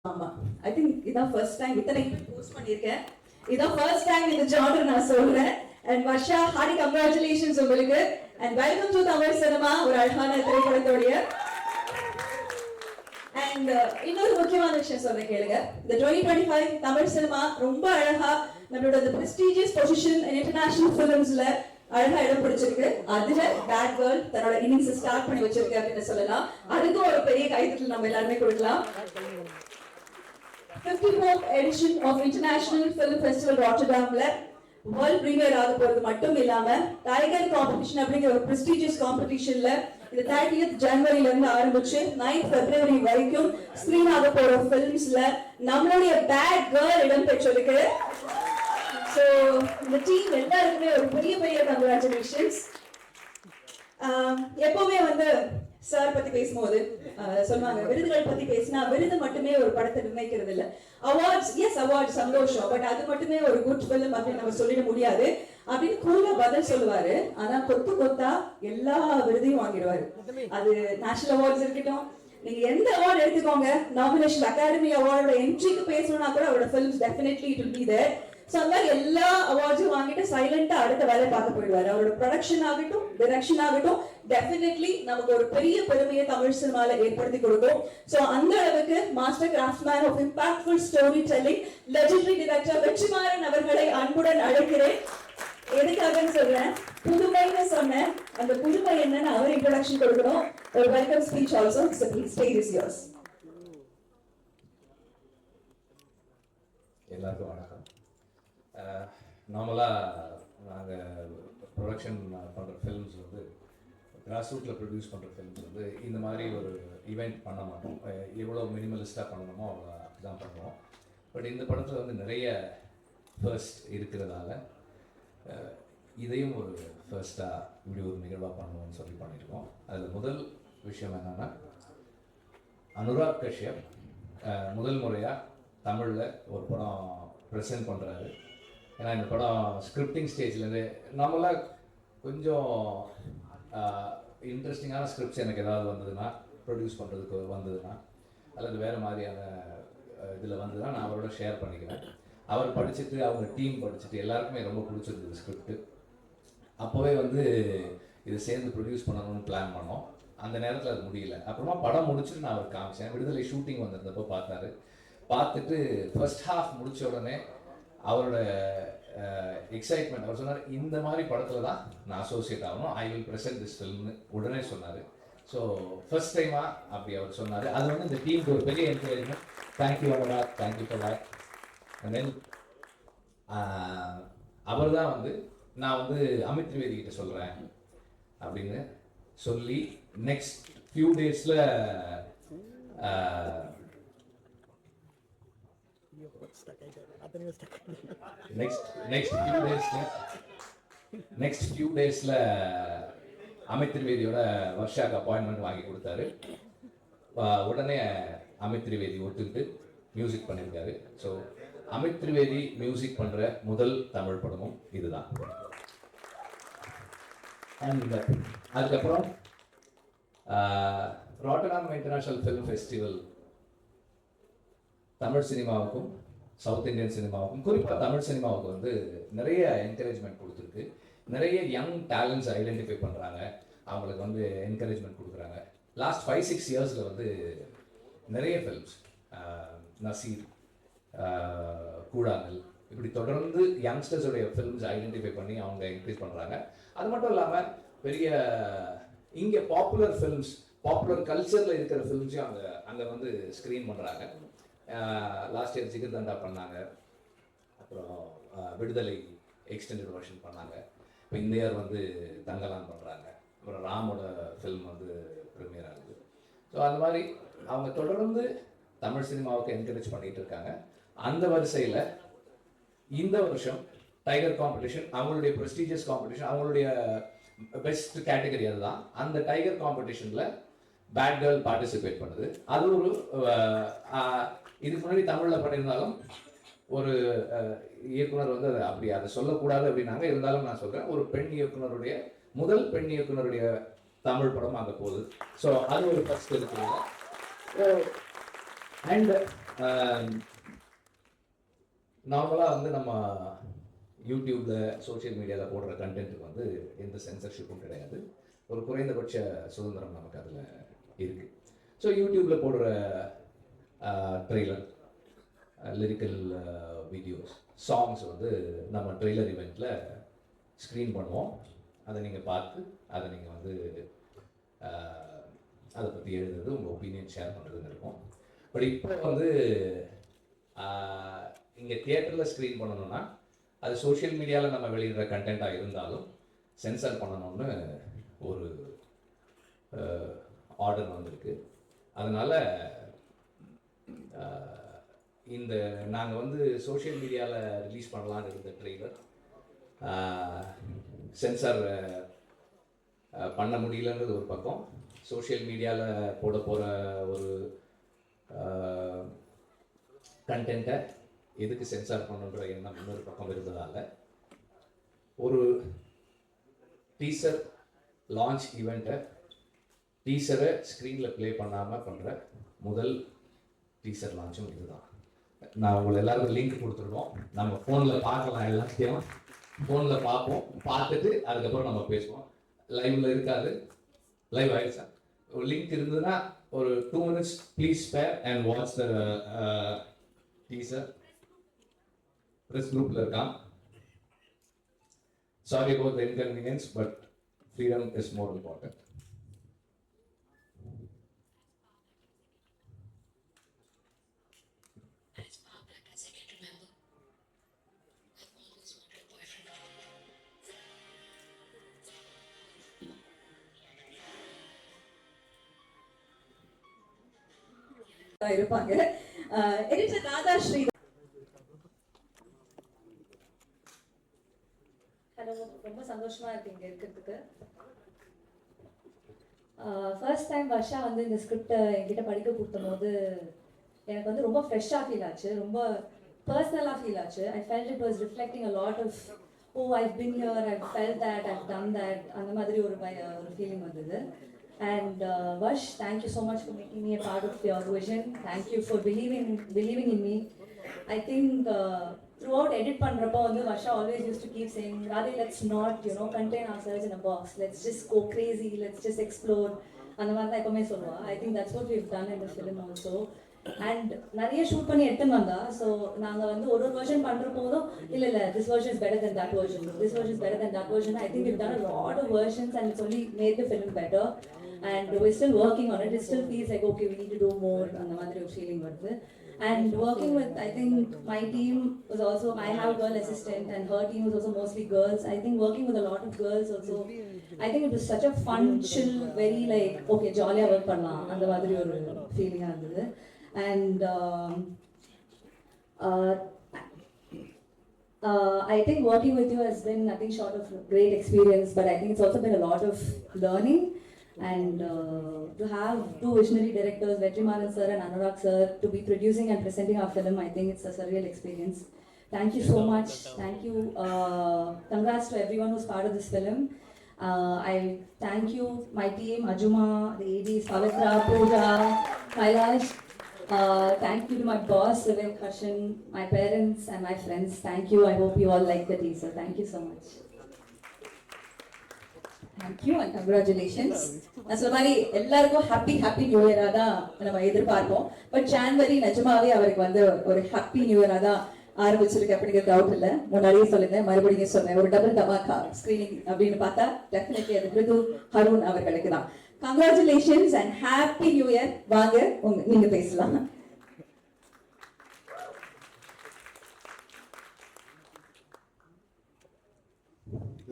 ஆமா I think இதான் first time இத்தனை போஸ்ட் பண்ணியிருக்கேன். இதான் ஃபர்ஸ்ட் டைம் இந்த ஜானர் நான் சொல்றேன். அண்ட் வர்ஷா, ஹார்டி கங்க்ராச்சுலேஷன்ஸ் உங்களுக்கு. And welcome to Tamil cinema, ஒரு அழகான திரைப்படத்தோடைய. அண்ட் இன்னொரு முக்கியமான விஷயம் சொல்றேன் கேளுங்க. இந்த 2025 தமிழ் சினிமா ரொம்ப அழகா நம்மளோட இந்த பிரஸ்டீஜியஸ் பொசிஷன் இன்டர்நேஷனல் ஃபிலிம்ஸ்ல அழகா இடம் பிடிச்சிருக்கு. அதுல பேட் கேர்ள் தன்னோட இன்னிங்ஸ் ஸ்டார்ட் பண்ணி வச்சிருக்கு அப்படின்னு சொல்லலாம். அதுக்கும் ஒரு பெரிய கைத்தட்டல் நம்ம எல்லாருமே கொடுக்கலாம். 54th edition of International Film Festival Rotterdamல வேர்ல்ட் பிரீமியர் ஆக போறது மட்டும் இல்லாம டைகர் காம்படிஷன் அப்படிங்கிற ஒரு பிரஸ்டீஜியஸ் காம்படிஷன்ல இது 30th ஜனவரில இருந்து ஆரம்பிச்சு 9th February வரைக்கும் ஸ்கிரீன் ஆக போற ஃபிலிம்ஸ்ல நம்மளுடைய பேட் கேர்ள் இடம் பெற்றிருக்கு. சோ இந்த டீம் எல்லாருக்குமே ஒரு பெரிய பெரிய கங்க்ராச்சுலேஷன்ஸ். எப்பவுமே வந்து சார் பத்தி பேசும்போது சொல்லுவாங்க, விருதுகள் பத்தி பேசினா விருது மட்டுமே ஒரு படத்தை நிர்ணயிக்கிறது இல்ல. அவார்ட்ஸ், எஸ் அவார்ட் சந்தோஷம், பட் அது மட்டுமே ஒரு குட் ஃபிலிம் அப்படின்னு நம்ம சொல்லிட முடியாது அப்படின்னு கூலா பதில் சொல்லுவாரு. ஆனா கொத்து கொத்தா எல்லா விருதையும் வாங்கிடுவாரு. அது நேஷனல் அவார்ட்ஸ் இருக்கட்டும், நீங்க எந்த அவார்டு எடுத்துக்கோங்க, நாமினேஷன் அகாடமி அவார்டோட என்ட்ரிக்கு பேசணும்னா கூட அவரோட films definitely it will be there. So அந்த மாதிரி எல்லா அவார்ட்ஸும் வாங்கிட்டு சைலண்டா அடுத்த வேலையை பார்க்க போயிடுவாரு. அவரோட ப்ரொடக்ஷன் ஆகட்டும், டைரக்ஷன் ஆகட்டும், டெஃபினெட்லி நமக்கு ஒரு பெரிய பெருமையை தமிழ் சினிமால ஏற்படுத்தி கொடுக்கும். சோ அந்த அளவுக்கு master craftsman of impactful storytelling legendary director Vetrimaaran அவர்களை அன்புடன் அழைக்கிறேன். எதுக்காகன்னு சொல்றேன், புதுமைன்னு சொன்னேன், அந்த புதுமை என்னன்னு அவர் இன்ட்ரோடக்ஷன் கொடுக்கணும். ஒரு welcome speech also. Stage is yours. எல்லாருக்கும் வணக்கம். நார்மலாக நாங்கள் ப்ரொடக்ஷன் பண்ணுற ஃபிலிம்ஸ் வந்து கிராஸ் ரூட்டில் ப்ரொடியூஸ் பண்ணுற ஃபிலிம்ஸ் வந்து இந்த மாதிரி ஒரு ஈவெண்ட் பண்ண மாட்டோம். எவ்வளோ மினிமலிஸ்டாக பண்ணணுமோ அவ்வளோ தான் பண்ணுவோம். பட் இந்த படத்தில் வந்து நிறைய ஃபர்ஸ்ட் இருக்கிறதால இதையும் ஒரு ஃபர்ஸ்ட்டாக இப்படி ஒரு நிகழ்வாக பண்ணுவோம்னு சொல்லி பண்ணியிருக்கோம். அதில் முதல் விஷயம் என்னென்னா, அனுராக் கஷ்யப் முதல் முறையாக தமிழில் ஒரு படம் ப்ரெசென்ட் பண்ணுறாரு. ஏன்னா இந்த படம் ஸ்கிரிப்டிங் ஸ்டேஜ்லேருந்து நம்மளாம் கொஞ்சம் இன்ட்ரெஸ்டிங்கான ஸ்கிரிப்ட்ஸ் எனக்கு ஏதாவது வந்ததுன்னா, ப்ரொடியூஸ் பண்ணுறதுக்கு வந்ததுன்னா, அல்லது வேறு மாதிரியான இதில் வந்ததுன்னா நான் அவரோட ஷேர் பண்ணிக்கிறேன். அவர் படிச்சுட்டு, அவங்க டீம் படிச்சுட்டு எல்லாருக்குமே ரொம்ப பிடிச்சிருந்தது ஸ்கிரிப்டு. அப்போவே வந்து இதை சேர்ந்து ப்ரொடியூஸ் பண்ணணும்னு பிளான் பண்ணோம். அந்த நேரத்தில் அது முடியல. அப்புறமா படம் முடிச்சுட்டு நான் அவர் காமிச்சேன். விடுதலை ஷூட்டிங் வந்திருந்தப்போ பார்த்தாரு. பார்த்துட்டு ஃபர்ஸ்ட் ஹாஃப் முடித்த உடனே அவரோட எக்ஸைட்மெண்ட், அவர் சொன்னார், இந்த மாதிரி படத்தில் தான் நான் அசோசியேட் ஆகணும், ஐ வில் ப்ரெசென்ட் திஸ் ஃபில்ம்னு உடனே சொன்னார். ஸோ ஃபர்ஸ்ட் டைமாக அப்படி அவர் சொன்னார். அது வந்து இந்த டீமுக்கு ஒரு பெரிய encouragement. Thank you Anurag, thank you for that. And then அவர் தான் வந்து நான் வந்து அமித் திரிவேதி கிட்ட சொல்கிறேன் அப்படின்னு சொல்லி நெக்ஸ்ட் ஃபியூ டேஸில் நெக்ஸ்ட் ஃபியூ டேஸ்ல அமித் திரிவேதியோட வர்ஷாக்கு அப்பாயின்மெண்ட் வாங்கி கொடுத்தாரு. உடனே அமித் திரிவேதி ஒத்துக்கிட்டு மியூசிக் பண்ணியிருக்காரு. ஸோ அமித் திரிவேதி மியூசிக் பண்ற முதல் தமிழ் படமும் இதுதான். அண்ட் அதுக்கப்புறம் Rotterdam international film festival Tamil சினிமாவுக்கும் சவுத் இந்தியன் சினிமாவுக்கும், குறிப்பாக தமிழ் சினிமாவுக்கு வந்து நிறைய என்கரேஜ்மெண்ட் கொடுத்துருக்கு. நிறைய யங் டேலண்ட்ஸ் ஐடென்டிஃபை பண்ணுறாங்க, அவங்களுக்கு வந்து என்கரேஜ்மெண்ட் கொடுக்குறாங்க. லாஸ்ட் 5-6 இயர்ஸில் வந்து நிறைய ஃபிலிம்ஸ், நசீர், கூழாங்கல், இப்படி தொடர்ந்து யங்ஸ்டர்ஸோடைய ஃபிலிம்ஸ் ஐடென்டிஃபை பண்ணி அவங்க என்கரேஜ் பண்ணுறாங்க. அது மட்டும் இல்லாமல் பெரிய இங்கே பாப்புலர் ஃபிலிம்ஸ், பாப்புலர் கல்ச்சரில் இருக்கிற ஃபிலிம்ஸையும் அங்கே வந்து ஸ்க்ரீன் பண்ணுறாங்க. லாஸ்ட் இயர் ஜிகர் தண்டா பண்ணாங்க, அப்புறம் விடுதலை எக்ஸ்டெண்டட் வெர்ஷன் பண்ணாங்க. இப்போ இந்த இயர் வந்து தங்கலான் பண்ணுறாங்க. அப்புறம் ராமோட ஃபில்ம் வந்து ப்ரீமியர் ஆகுது. ஸோ அந்த மாதிரி அவங்க தொடர்ந்து தமிழ் சினிமாவுக்கு என்கரேஜ் பண்ணிகிட்டு இருக்காங்க. அந்த வரிசையில் இந்த வருஷம் டைகர் காம்படிஷன், அவங்களுடைய ப்ரெஸ்டீஜியஸ் காம்படிஷன், அவங்களுடைய பெஸ்ட் கேட்டகரி அதுதான். அந்த டைகர் காம்படிஷனில் பேட் கேர்ள் பார்ட்டிசிபேட் பண்ணுது. அது ஒரு இதுக்கு முன்னாடி தமிழில் பண்ணியிருந்தாலும் ஒரு இயக்குனர் வந்து அதை சொல்லக்கூடாது அப்படின்னாங்க. இருந்தாலும் நான் சொல்கிறேன், ஒரு பெண் இயக்குனருடைய முதல் பெண் இயக்குனருடைய தமிழ் படம் அங்கே போகுது. ஸோ அது ஒரு ஃபர்ஸ்ட் இருக்குங்க. அண்ட் நார்மலாக வந்து நம்ம யூடியூப்பில் சோஷியல் மீடியாவில் போடுற கண்டென்ட்டுக்கு வந்து எந்த சென்சர்ஷிப்பும் கிடையாது. ஒரு குறைந்தபட்ச சுதந்திரம் நமக்கு அதில் இருக்குது. ஸோ யூடியூப்பில் போடுற ட்ரெய்லர், லிரிக்கல் வீடியோஸ், சாங்ஸ் வந்து நம்ம ட்ரெய்லர் இவெண்ட்டில் ஸ்க்ரீன் பண்ணுவோம். அதை நீங்கள் பார்த்து அதை நீங்கள் வந்து அதை பற்றி எழுதுறது, உங்கள் ஒப்பீனியன் ஷேர் பண்ணுறதுன்னு இருக்கும். பட் இப்போ வந்து இங்கே தியேட்டரில் ஸ்க்ரீன் பண்ணணும்னா அது சோஷியல் மீடியாவில் நம்ம வெளியிடுற கண்டென்ட்டாக இருந்தாலும் சென்சார் பண்ணணும்னு ஒரு ஆர்டர் வந்திருக்கு. அதனால் இந்த நாங்கள் வந்து சோஷியல் மீடியாவில் ரிலீஸ் பண்ணலான்னு இருந்த ட்ரெய்லர் சென்சார் பண்ண முடியலன்றது ஒரு பக்கம், சோஷியல் மீடியாவில் போட போகிற ஒரு கண்டென்ட்டை எதுக்கு சென்சார் பண்ணுன்ற எண்ணம் இன்னொரு பக்கம் இருந்ததால் ஒரு டீசர் லான்ச் ஈவெண்ட்டை டீசரை ஸ்க்ரீனில் ப்ளே பண்ணாமல் பண்ணுற முதல் டீசர் லான்ச்சும் இதுதான். நான் உங்களை எல்லாருக்கும் லிங்க் கொடுத்துருக்கோம். நம்ம ஃபோனில் பார்க்கலாம், எல்லாத்தையும் ஃபோனில் பார்ப்போம். பார்த்துட்டு அதுக்கப்புறம் நம்ம பேசுவோம். லைவில் இருக்காது, லைவ் ஆயிடுச்சா? ஒரு லிங்க் இருந்ததுன்னா ஒரு 2 minutes please spare and watch the teaser. Press குரூப்பில் இருக்கான். Sorry about the inconvenience, but freedom is more important. இருப்பாங்க. எடிட்டர் ராதாஸ்ரீ. ஹலோ, ரொம்ப சந்தோஷமா இருக்கு இங்க இருக்கிறதுக்கு. ஃபர்ஸ்ட் டைம் வர்ஷா வந்து இந்த ஸ்கிரிப்டை என்கிட்ட படிக்க கொடுத்த போது எனக்கு வந்து ரொம்ப ஃப்ரெஷ்ஷாக ஃபீல் ஆச்சு, ரொம்ப பர்சனலாக ஃபீல் ஆச்சு. I felt it was reflecting a lot of I've been here, I've felt that, I've done that, அந்த மாதிரி ஒரு ஃபீலிங் வந்தது. And Varsh, thank you so much for making me a part of your vision. Thank you for believing in me. I think throughout edit பண்றப்போ வந்து Varsha always used to keep saying, Radhe, let's not, contain ourselves in a box. Let's just go crazy. Let's just explore. அந்த மாதிரி தான் எப்பவுமே சொல்லுவா. I think that's what we've done in the film also. And நிறைய shoot பண்ணி எடுத்துன்னு வந்தா. So நாங்கள் வந்து ஒரு வெர்ஷன் பண்ணுற போதும் இல்லை this version is better then that version, this version is better then that version. I think we've done a lot of versions and it's only made the film better. And we're still working on it. It still feels like, okay, we need to do more. And the மாதிரி ஒரு feeling வருது. And working with, I think my team was also, I have a girl assistant and her team was also mostly girls. I think working with a lot of girls also, I think it was such a fun, chill, very like, okay, jolly work பண்ணலாம் அந்த மாதிரி ஒரு feeling இருந்தது. And I think working with you has been nothing short of great experience, but I think it's also been a lot of learning. And to have two visionary directors, Vetrimaaran sir and Anurag sir, to be producing and presenting our film, I think it's a surreal experience. Thank you so much. Thank you. Congrats to everyone who's part of this film. I thank you, my team, Ajuma, the ADs, Pavitra, Pooja, Kailash. Thank you to my boss, Vivek Harshan, my parents and my friends. Thank you. I hope you all like the teaser. Thank you so much. Thank you and congratulations. நான் சொன்ன மாதிரி எல்லாருக்கும் happy new இயரா தான் நம்ம எதிர்பார்ப்போம். But January நிஜமாவே அவருக்கு வந்து ஒரு ஹாப்பி நியூ இயரா தான் ஆரம்பிச்சிருக்கு அப்படிங்கிற டவுட் இல்லை. முன்னாடியே சொல்லியிருந்தேன், மறுபடியும் சொன்னேன், ஒரு டபுள் தமாக்கா ஸ்கிரீனிங் அப்படின்னு பார்த்தா டெஃபினெட்லி அது மிருது ஹருண் அவர்களுக்கு தான். Congratulations and happy new year. வாங்க நீங்க பேசலாம்.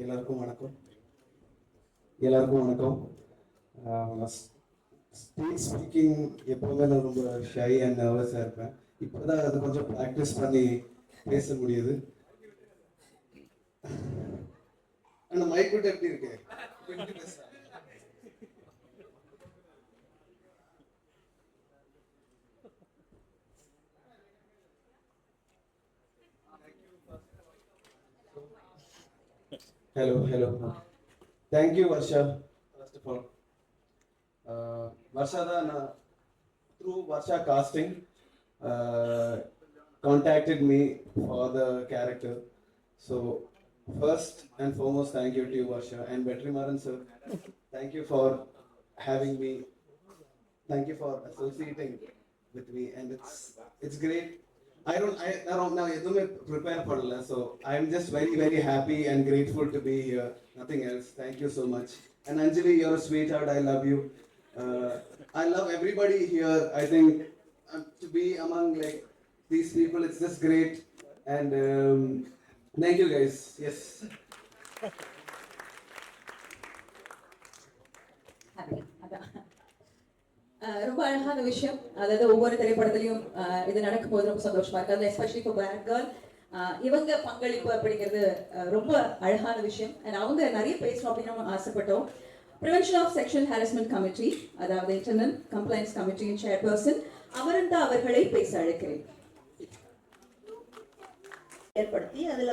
எல்லாருக்கும் வணக்கம். ஸ்டேஜ் ஸ்பீக்கிங் எப்போவுமே நான் ரொம்ப ஷை அண்ட் நர்வஸாக இருப்பேன். இப்போ தான் அது கொஞ்சம் ப்ராக்டிஸ் பண்ணி பேச முடியுது. ஆனால் மைக் விட்டு எப்படி இருக்கு? Hello. Thank you, Varsha. First of all, Varsha da na through Varsha casting, contacted me for the character. So first and foremost, thank you to you, Varsha, and vetrimaaran sir. Thank you for having me. Thank you for associating with me, and it's great. I don't now எதுவுமே prepare பண்ணல, so I'm just very very happy and grateful to be here. Nothing else. Thank you so much. And Anjali, you're a sweetheart. I love you. I love everybody here. I think to be among like these people, it's just great. And thank you guys. Yes. Happy. அதான். ரொம்ப அழகான விஷயம். அதாவது ஒவ்வொரு திரைப்படத்திலையும் இது நடக்கும்போது ரொம்ப சந்தோஷமா இருக்கு. அதுல எஸ்பெஷலி இப்போ பேட் கேர்ள் இவங்க பங்களிப்பு அப்படிங்கிறது ரொம்ப அழகான விஷயம். அண்ட் அவங்க நிறைய பேசணும் அப்படின்னு நம்ம ஆசைப்பட்டோம். Prevention of sexual harassment committee, அதாவது இன்டர்னல் கம்ப்ளைண்ட்ஸ் கமிட்டியின் சேர்பர்சன் அமரந்தா அவர்களை பேச அழைக்கிறேன். ஏற்படுத்தி அதில்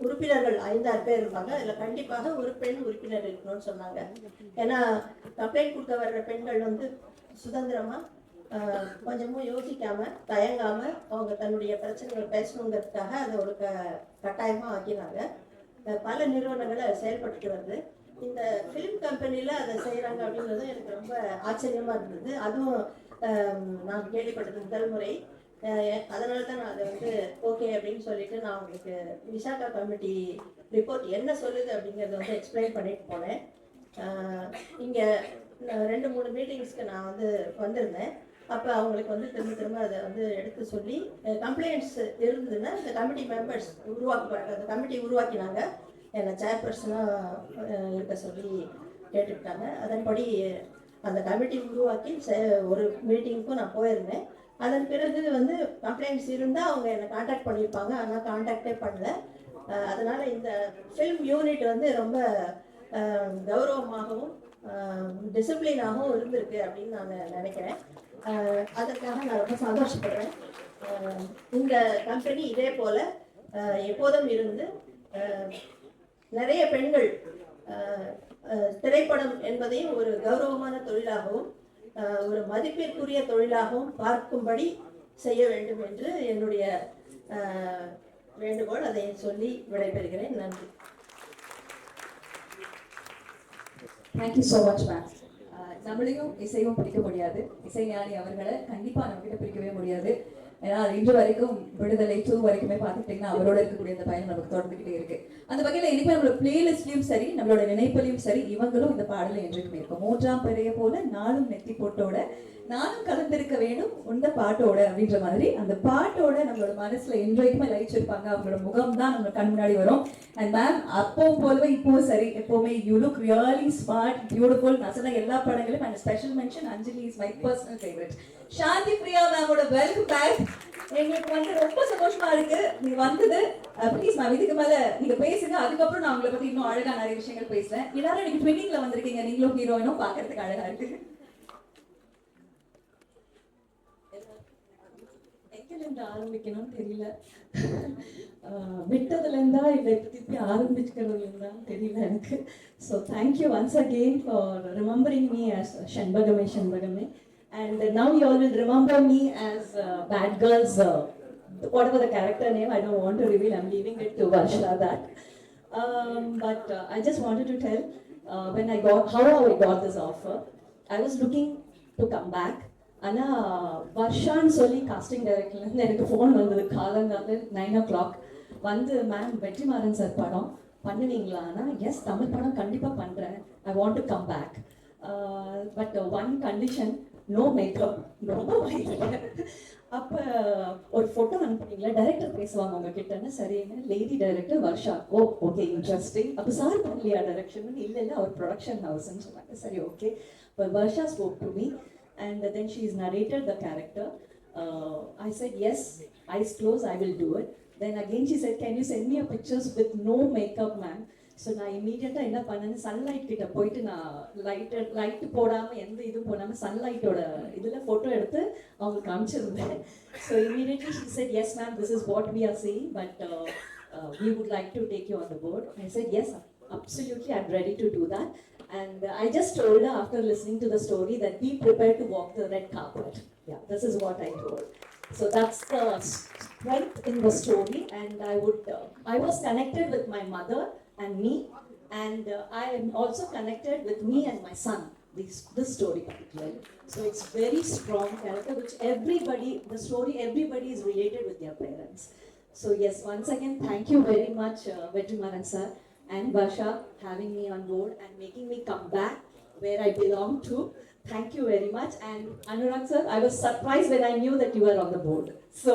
உறுப்பினர்கள் 5-6 பேர் இருப்பாங்க. அதில் கண்டிப்பாக ஒரு பெண் உறுப்பினர் இருக்கணும்னு சொன்னாங்க. ஏன்னா கம்ப்ளைண்ட் கொடுக்க வர்ற பெண்கள் வந்து சுதந்திரமாக கொஞ்சமும் யோசிக்காம தயங்காம அவங்க தன்னுடைய பிரச்சனைகள் பேசணுங்கிறதுக்காக அதை ஒரு கட்டாயமாக ஆக்கினாங்க. பல நிறுவனங்களை செயல்பட்டு வருது. இந்த ஃபிலிம் கம்பெனியில் அதை செய்கிறாங்க அப்படிங்கிறது எனக்கு ரொம்ப ஆச்சரியமாக இருந்தது. அதுவும் நான் கேள்விப்பட்டது முதல் முறை. அதனால தான் நான் அதை வந்து ஓகே அப்படின்னு சொல்லிட்டு நான் உங்களுக்கு விசாகா கமிட்டி ரிப்போர்ட் என்ன சொல்லுது அப்படிங்கிறத வந்து எக்ஸ்பிளைன் பண்ணிட்டு போனேன். இங்கே 2-3 மீட்டிங்ஸ்க்கு நான் வந்து வந்திருந்தேன். அப்போ அவங்களுக்கு வந்து திரும்ப அதை வந்து எடுத்து சொல்லி கம்ப்ளைண்ட்ஸ் இருந்ததுன்னா இந்த கமிட்டி மெம்பர்ஸ் அந்த கமிட்டி உருவாக்கினாங்க. என்னை சேர்பர்சனாக இருக்க சொல்லி கேட்டுக்கிட்டாங்க. அதன்படி அந்த கமிட்டி உருவாக்கி ஒரு மீட்டிங்க்கும் நான் போயிருந்தேன். அதன் பிறகு வந்து கம்ப்ளைண்ட்ஸ் இருந்தால் அவங்க என்னை காண்டாக்ட் பண்ணியிருப்பாங்க. ஆனால் காண்டாக்டே பண்ணல. அதனால் இந்த ஃபில்ம் யூனிட் வந்து ரொம்ப கௌரவமாகவும் டிசிப்ளினாகவும் இருந்திருக்கு அப்படின்னு நான் நினைக்கிறேன். அதற்காக நான் ரொம்ப சந்தோஷப்படுறேன். இந்த கம்பெனி இதே போல் எப்போதும் இருந்து நிறைய பெண்கள் திரைப்படம் என்பதையும் ஒரு கௌரவமான தொழிலாகவும் ஒரு மதிப்பிற்குரிய தொழிலாகவும் பார்க்கும்படி செய்ய வேண்டும் என்று என்னுடைய வேண்டுகோள். அதை சொல்லி விடைபெறுகிறேன். நன்றி. Thank you so much ma'am. நம்மளையும் இசையும் பிடிக்க முடியாது. இசைஞானி அவர்களை கண்டிப்பாக நம்மகிட்ட பிடிக்கவே முடியாது. ஏன்னா அது இன்று வரைக்கும் விடுதலை 2 வரைக்குமே பார்த்துக்கிட்டிங்கன்னா அவரோட இருக்கக்கூடிய அந்த பயணம் நமக்கு தொடர்ந்துக்கிட்டே இருக்கு. அந்த வகையில் இனிமேல் நம்மளோட பிளேலிஸ்ட்லையும் சரி நம்மளோட நினைப்பிலையும் சரி இவங்களும் இந்த பாடலை என்றைக்குமே இருக்கும். 3ஆம் பிறைய போல நானும் நெத்தி போட்டோட நானும் கலந்திருக்க வேண்டும் இந்த பாட்டோட அப்படின்ற மாதிரி அந்த பாட்டோட நம்மளோட மனசுல என்றைக்குமே லயிச்சிருப்பாங்க. அவங்களோட முகம் தான் நம்ம கண் முன்னாடி வரும். அண்ட் மேம் அப்பவும் போலவே இப்பவும் சரி எப்பவுமே you look really smart beautiful. நான் சொன்ன எல்லா படங்களும் and special mention Anjali is my personal favourite. Shanthi Priya மேமோட வெல்கம் பேக். எங்களுக்கு வந்து ரொம்ப சந்தோஷமா இருக்கு நீங்க வந்தது. ப்ளீஸ் மேம் இதுக்கு மேல நீங்க பேசுங்க. அதுக்கப்புறம் நான் உங்களை பத்தி இன்னும் அழகா நிறைய விஷயங்கள் பேசுறேன். எல்லாரும் இன்னைக்கு ட்வின்னிங்ல வந்திருக்கீங்க. நீங்களும் ஹீரோயினும் பாக்குறதுக்கு அழகா இருக்கு. எங்கிலிருந்து ஆரம்பிக்கணும்னு தெரியல. விட்டதுல இருந்தா இல்லை திருப்பி ஆரம்பிக்கிறதுல இருந்தா தெரியல எனக்கு. So thank you once again for remembering me as ஷண்பகமே. And now you all will remember me as Bad Girls, whatever the character name, I don't want to reveal, I'm leaving it to Varsha that. But I just wanted to tell how I got this offer. I was looking to come back. ஆனால் வர்ஷான்னு சொல்லி costing டைரக்டர்லேருந்து எனக்கு phone வந்தது காலங்கால 9 o'clock வந்து ma'am Vetrimaaran sir படம் பண்ணுவீங்களான்னா S Tamil படம் கண்டிப்பாக பண்ணுறேன். I want to come back. But one condition no makeup. ரொம்ப பயந்துட்டேன். அப்போ ஒரு ஃபோட்டோ அனுப்புனீங்களா டைரக்டர் பேசுவாங்க உங்ககிட்டன்னு. சரிங்க lady director Varsha. Okay interesting. அப்போ சார் பண்ணலையா டைரக்ஷன்? இல்லை அவர் ப்ரொடக்ஷன் ஹவுஸ்ன்னு சொன்னாங்க. சரி ஓகே. இப்போ Varsha spoke to me and then she's narrated the character. I said yes, eyes closed, I will do it. Then again she said can you send me a pictures with no makeup ma'am. So நான் இமீடியட்டாக என்ன பண்ணேன்னு sunlight கிட்ட போயிட்டு நான் light போடாமல் எந்த இதுவும் போடாமல் சன்லைட்டோட இதில் ஃபோட்டோ எடுத்து அவங்களுக்கு காமிச்சிருந்தேன். So immediately she said yes ma'am this is what we are saying but we would like to take you on the board. I said yes, absolutely, I'm ready to do that. And I just told her after listening to the story that be prepared to walk the red carpet. Yeah, this is what I told. So that's the strength in the story, and I was connected with my mother and me, and I am also connected with me and my son. This story particularly. So it's very strong character, which the story, everybody is related with their parents. So yes, once again, thank you very much, Vetrimaaran sir and Varsha, having me on board and making me come back where I belong to. Thank you very much. And Anurag sir, I was surprised when I knew that you were on the board. So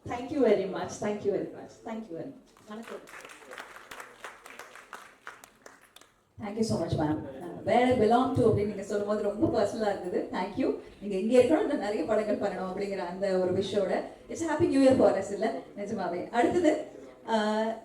thank you very much. Thank you very much. Thank you very much. Vanakkam. Thank you so much ma'am. Where belong to அப்படின்னு நீங்கள் சொல்லும்போது ரொம்ப பர்சனலாக இருக்குது. Thank you. நீங்கள் இங்கே இருக்கணும், இன்னும் நிறைய படங்கள் பண்ணணும் அப்படிங்கிற அந்த ஒரு விஷயோட it's happy new year for us இல்லை நிஜமாவே. அடுத்தது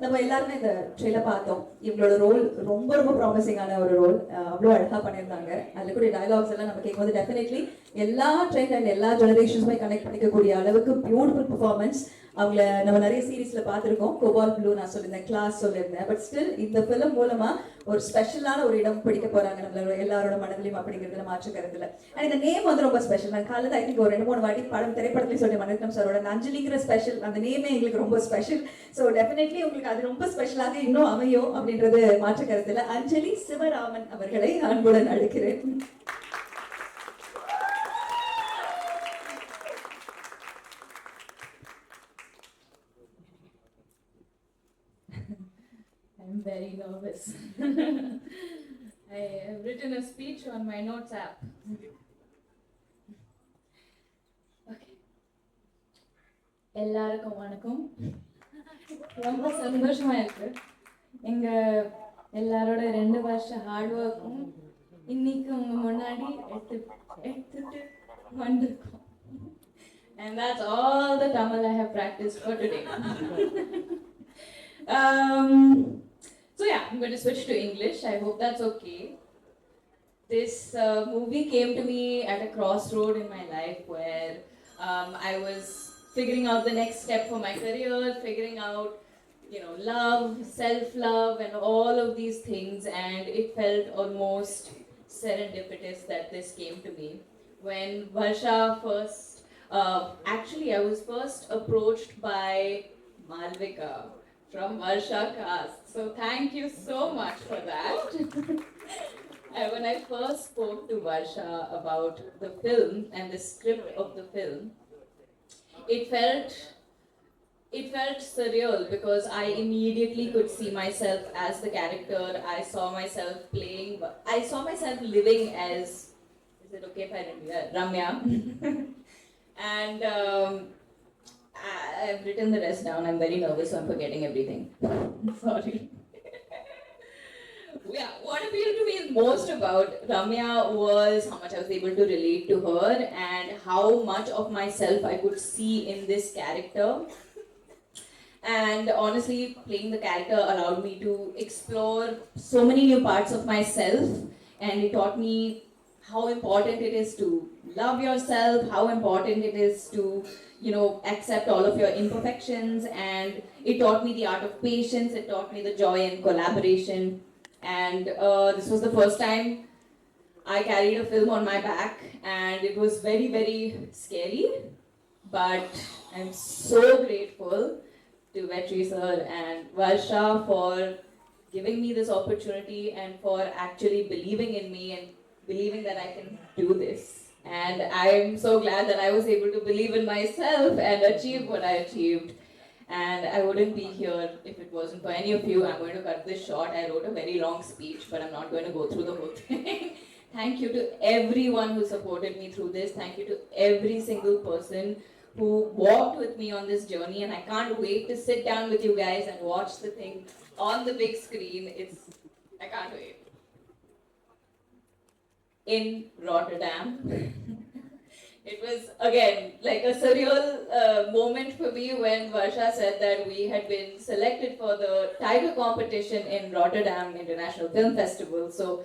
நம்ம எல்லாருமே இந்த ட்ரெயிலர் பார்த்தோம். இவங்களோட ரோல் ரொம்ப ரொம்ப ப்ராமிசிங்கான ஒரு ரோல். அவ்வளோ அழகாக பண்ணியிருந்தாங்க. அதில் கூட டைலாக்ஸ் எல்லாம் நம்ம கேட்கும்போது டெஃபினெட்லி எல்லா ட்ரெண்ட் அண்ட் எல்லா ஜெனரேஷன்ஸுமே கனெக்ட் பண்ணிக்கக்கூடிய அளவுக்கு பியூட்டிஃபுல் பர்ஃபார்மன்ஸ். அவங்கள நம்ம நிறைய சீரீஸில் பார்த்துருக்கோம். கோபால் ப்ளூ நான் சொல்லியிருந்தேன், கிளாஸ் சொல்லியிருந்தேன். பட் ஸ்டில் இந்த ஃபிலிம் மூலமாக ஒரு ஸ்பெஷலான ஒரு இடம் பிடிக்க போகிறாங்க நம்மளோட எல்லாரோட மனதிலையும் அப்படிங்கிறதுல மாற்று கருத்துல. அண்ட் இந்த நேம் வந்து ரொம்ப ஸ்பெஷல். நான் காலையில் ஐ திங்க் ஒரு 2-3 வாட்டி திரைப்படத்துலேயும் சொல்லி மணிரத்னம் சாரோட அஞ்சலிங்கிற ஸ்பெஷல் அந்த நேமே எங்களுக்கு ரொம்ப ஸ்பெஷல். ஸோ டெஃபினெட்லி உங்களுக்கு அது ரொம்ப ஸ்பெஷலாக இன்னும் அமையும் அப்படின்றது மாற்று கருத்துல. அஞ்சலி சிவராமன் அவர்களை அன்புடன் அழைக்கிறேன். I'm very nervous. I have written a speech on my notes app. Okay. எல்லாருக்கும் வணக்கம். ரொம்ப சந்தோஷமா இருக்கு. எங்க எல்லாரோட 2 வருஷ ஹார்ட் ஒர்க்கும் இன்னைக்கு உங்க முன்னாடி எடுத்துட்டு வந்திருக்கோம். And that's all the Tamil I have practiced for today. So yeah, I'm going to switch to English. I hope that's okay. This movie came to me at a crossroad in my life where I was figuring out the next step for my career, figuring out, love, self-love, and all of these things. And it felt almost serendipitous that this came to me. When Varsha actually I was first approached by Malvika from Varsha cast. So thank you so much for that. And when I first spoke to Varsha about the film and the script of the film, it felt surreal because I immediately could see myself as the character. I saw myself living as, is it okay if I remember? Ramya. And I've written the rest down. I'm very nervous, so I'm forgetting everything. Sorry. Yeah, what appealed to me most about Ramya was how much I was able to relate to her and how much of myself I could see in this character. And honestly, playing the character allowed me to explore so many new parts of myself, and it taught me how important it is to love yourself, how important it is to accept all of your imperfections, and it taught me the art of patience, it taught me the joy in collaboration, and this was the first time I carried a film on my back, and it was very, very scary, but I'm so grateful to Vetri sir and Varsha for giving me this opportunity and for actually believing in me and believing that I can do this. And I'm so glad that I was able to believe in myself and achieve what I achieved. And I wouldn't be here if it wasn't for any of you. I'm going to cut this short. I wrote a very long speech, but I'm not going to go through the whole thing. Thank you to everyone who supported me through this. Thank you to every single person who walked with me on this journey. And I can't wait to sit down with you guys and watch the thing on the big screen. I can't wait. In Rotterdam. It was again like a surreal moment for me when Varsha said that we had been selected for the title competition in Rotterdam International Film Festival. So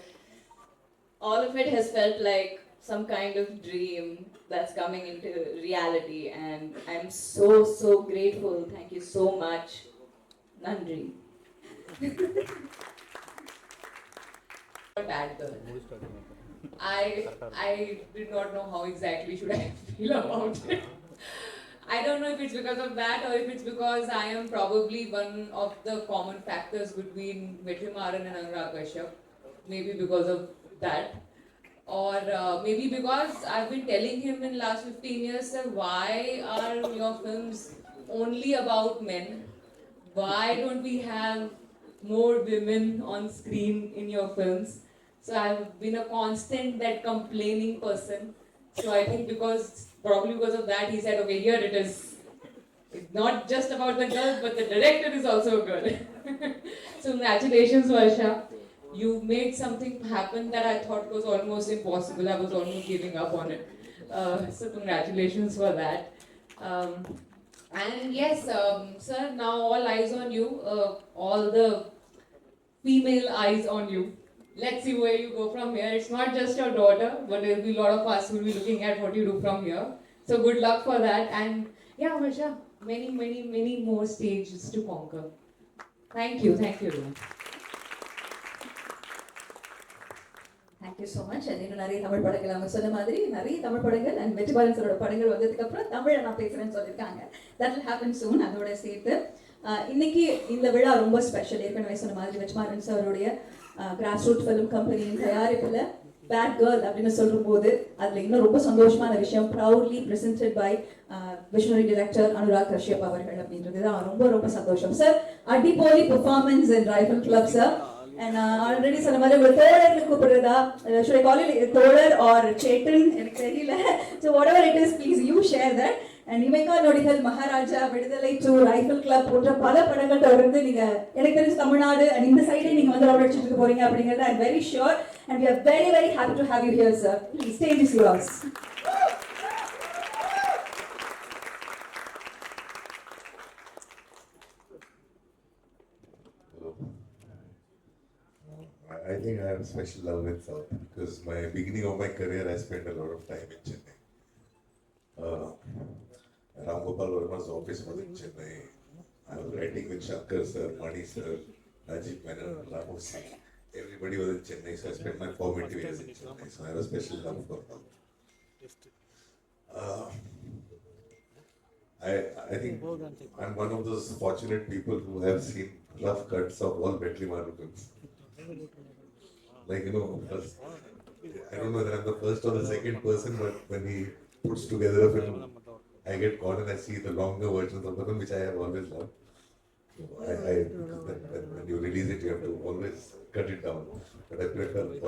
all of it has felt like some kind of dream that's coming into reality, and I'm so grateful. Thank you so much. Nandri. Bad girl. I did not know how exactly should I feel about it. I don't know if it's because of that or if it's because I am probably one of the common factors between Vetrimaaran and Anurag Kashyap. Maybe because of that. Or maybe because I've been telling him in last 15 years that why are your films only about men? Why don't we have more women on screen in your films? So I've been a constant that complaining person. So I think probably because of that, he said, okay, here it is. It's not just about the girl, but the director is also a girl. So congratulations, Varsha. You made something happen that I thought was almost impossible. I was almost giving up on it. So congratulations for that. Um, and yes, sir, now all eyes on you. All the female eyes on you. Let's see where you go from here. It's not just your daughter, but there'll be a lot of us who will be looking at what you do from here. So good luck for that. And yeah, Varsha, many, many, many more stages to conquer. Thank you, everyone. Thank you so much. And இன்னும் நிறைய தமிழ் படங்கள் அவங்க சொன்ன மாதிரி நிறைய தமிழ் படங்கள் and Vetrimaaran சாரோட படங்கள் வந்ததுக்கு அப்புறம் தமிழை நான் பேசுறேன்னு சொல்லியிருக்காங்க. That will happen soon. அதோட சேர்த்து இன்னைக்கு இந்த விழா ரொம்ப ஸ்பெஷல். ஏற்கனவே சொன்ன மாதிரி வெற்றிமாறன் சாருடைய கிராஸ் ரூட் ஃபிலிம் கம்பெனியின் தயாரிப்பில் பேட் கேர்ள் அப்படின்னு சொல்லும்போது அதில் இன்னும் ரொம்ப சந்தோஷமான விஷயம் proudly presented by visionary director Anurag Kashyap அவர்கள் அப்படின்றது தான் ரொம்ப ரொம்ப சந்தோஷம். சார் அடிப்போலி performance in rifle club sir. And already சொன்ன மாதிரி ஒரு தோழர்னு கூப்பிடுறதா, should I call it தோழர் or சேட்டன் எனக்கு தெரியல. So whatever it is, please you share that. And Imaikkaa நொடிகள், மகாராஜா, விடுதலை 2, ரைஃபிள் கிளப் போன்ற பல படங்கள் தொடர்ந்து நீங்க எனக்கு தெரிஞ்சு தமிழ்நாடு and இந்த சைடே நீங்க வந்து ரோல் அடிச்சுட்டு போறீங்க அப்படிங்கறது I'm very sure and we are very very happy to have you here, sir. Please stage is yours. I think I have a special love with South because my beginning of my career I spent a lot of time in Chennai. Ram Gopal Verma's office was in Chennai. I was writing with Shankar sir, Mani sir, Rajiv Menon, Ramu Singh. Everybody was in Chennai, so I spent my formative years in Chennai. So I have a special love for them. I think I'm one of those fortunate people who have seen rough cuts of all Vetrimaaran films. Like, you know, I don't know whether I'm the first or the second person, but when he puts together a film, I get caught and I see the longer versions of the film, which I have always loved. When you release it, you have to always cut it down. But I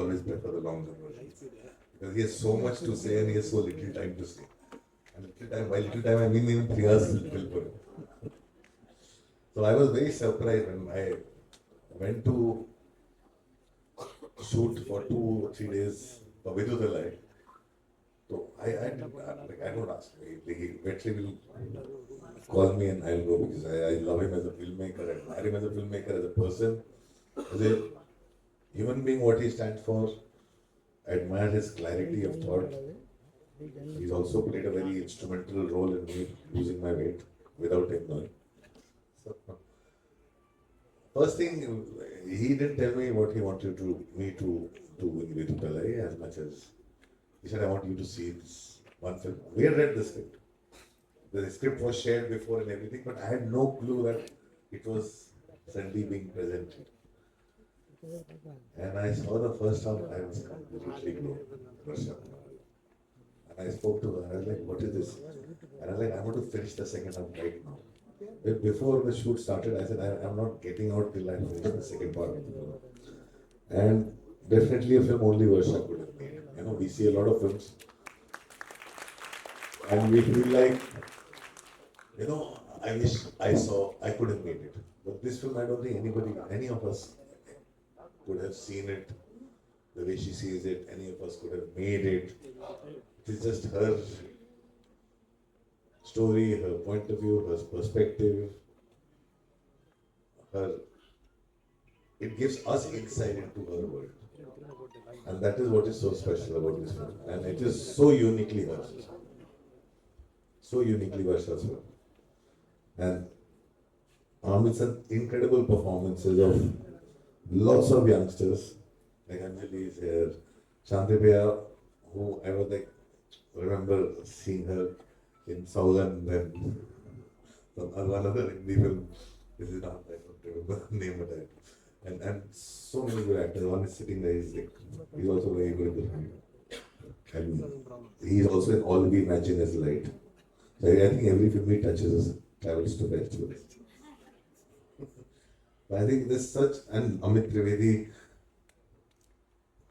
always prefer the longer versions. Because he has so much to say and he has so little time to say. And by little time, I mean even 3 hours will put it. So I was very surprised when I went to shoot for 2 or 3 days for Vidudalai. So I don't ask. Vetri will call me and I'll go because I love him as a filmmaker, I admire him as a filmmaker, as a person, as a human being, what he stands for. I admire his clarity of thought. He's also played a very instrumental role in me losing my weight without him knowing. So, first thing, he didn't tell me what he wanted me to do in Vidudalai as much as he said, I want you to see this one film. We had read the script. The script was shared before and everything, but I had no clue that it was suddenly being presented. And I saw the first half, I was completely blown. And I spoke to her, I was like, what is this? And I was like, I want to finish the second half right now. Before the shoot started, I said, I'm not getting out till I finish the second part of the film. And definitely a film only Varsha could have made. You know, we see a lot of films and we feel like, you know, I wish I could have made it. But this film, I don't think any of us could have seen it the way she sees it. Any of us could have made it. It is just her story, her point of view, her perspective, it gives us insight into her world. And that is what is so special about this film. And it is so uniquely hers. So uniquely Varsha's film. And Amit's incredible performances of lots of youngsters. Like Anjali is here, Chandipaya, who I was like, remember seeing her in Southern, then another Hindi film. This is not, I don't remember the name of that. And so many good actors. One is sitting there, he's also very good in the film. And he's also in All We Imagine Is Light. So I think every film he touches travels to festivals. I think this such, and Amit Trivedi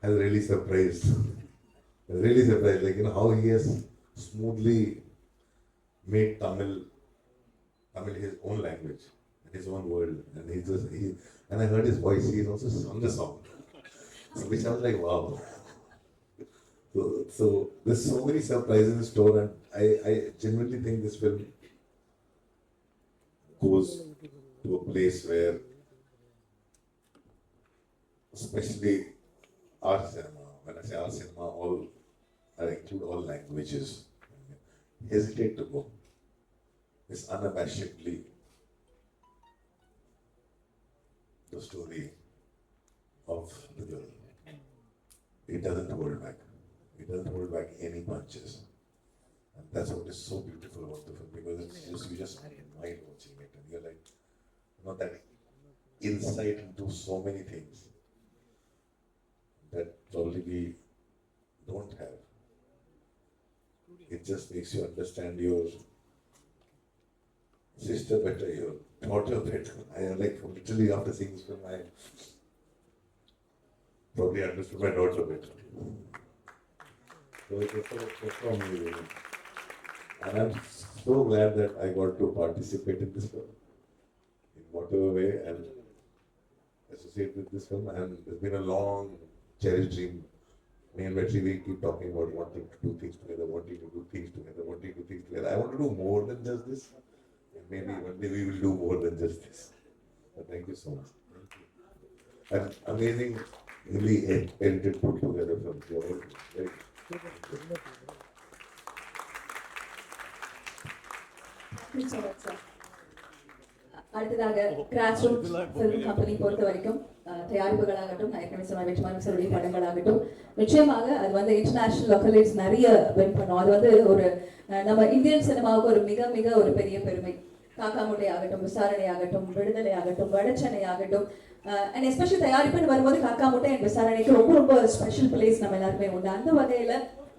has really surprised. Like, how he has smoothly made Tamil his own language, his own world. And and I heard his voice, he's also sung the song. So which I was like, wow. So there's so many surprises in store, and I genuinely think this film goes to a place where, especially our cinema, when I say our cinema, I include all languages, hesitate to go. It's unabashedly the story of the girl. It doesn't hold back. It doesn't hold back any punches. And that's what is so beautiful about the film, because you just mind watching it, and you're like, that insight into so many things that probably we don't have. It just makes you understand your sister better, your daughter better. I literally after seeing this film, I probably understood my daughter better. So it was so amazing. And I'm so glad that I got to participate in this film in whatever way and associate with this film. And it's been a long, cherished dream. Me and Vetri, we keep talking about wanting to do things together, wanting to do things together. I want to do more than just this. And maybe one day we will do more than just this. But thank you so much. And amazing, really edited, put together films. You're all very good. அடுத்ததாக cross root film company பொறுத்த வரைக்கும் தயாரிப்புகளாகட்டும், நான் ஏற்கனவே சொன்ன வெற்றிமாறன் சாருடைய படங்களாகட்டும், நிச்சயமாக அது வந்து இன்டர்நேஷனல் அக்கலேட்ஸ் நிறைய வின் பண்ணும். அது வந்து ஒரு நம்ம இந்தியன் சினிமாவுக்கு ஒரு மிக மிக ஒரு பெரிய பெருமை. காக்காமுட்டை ஆகட்டும், விசாரணை ஆகட்டும், விடுதலை ஆகட்டும், வடச்சென்னை ஆகட்டும், அண்ட் எஸ்பெஷலி தயாரிப்புன்னு வரும்போது காக்காமுட்டை அண்ட் விசாரணைக்கு ரொம்ப ரொம்ப ஸ்பெஷல் பிளேஸ் நம்ம எல்லாருமே உண்டு. அந்த வகையில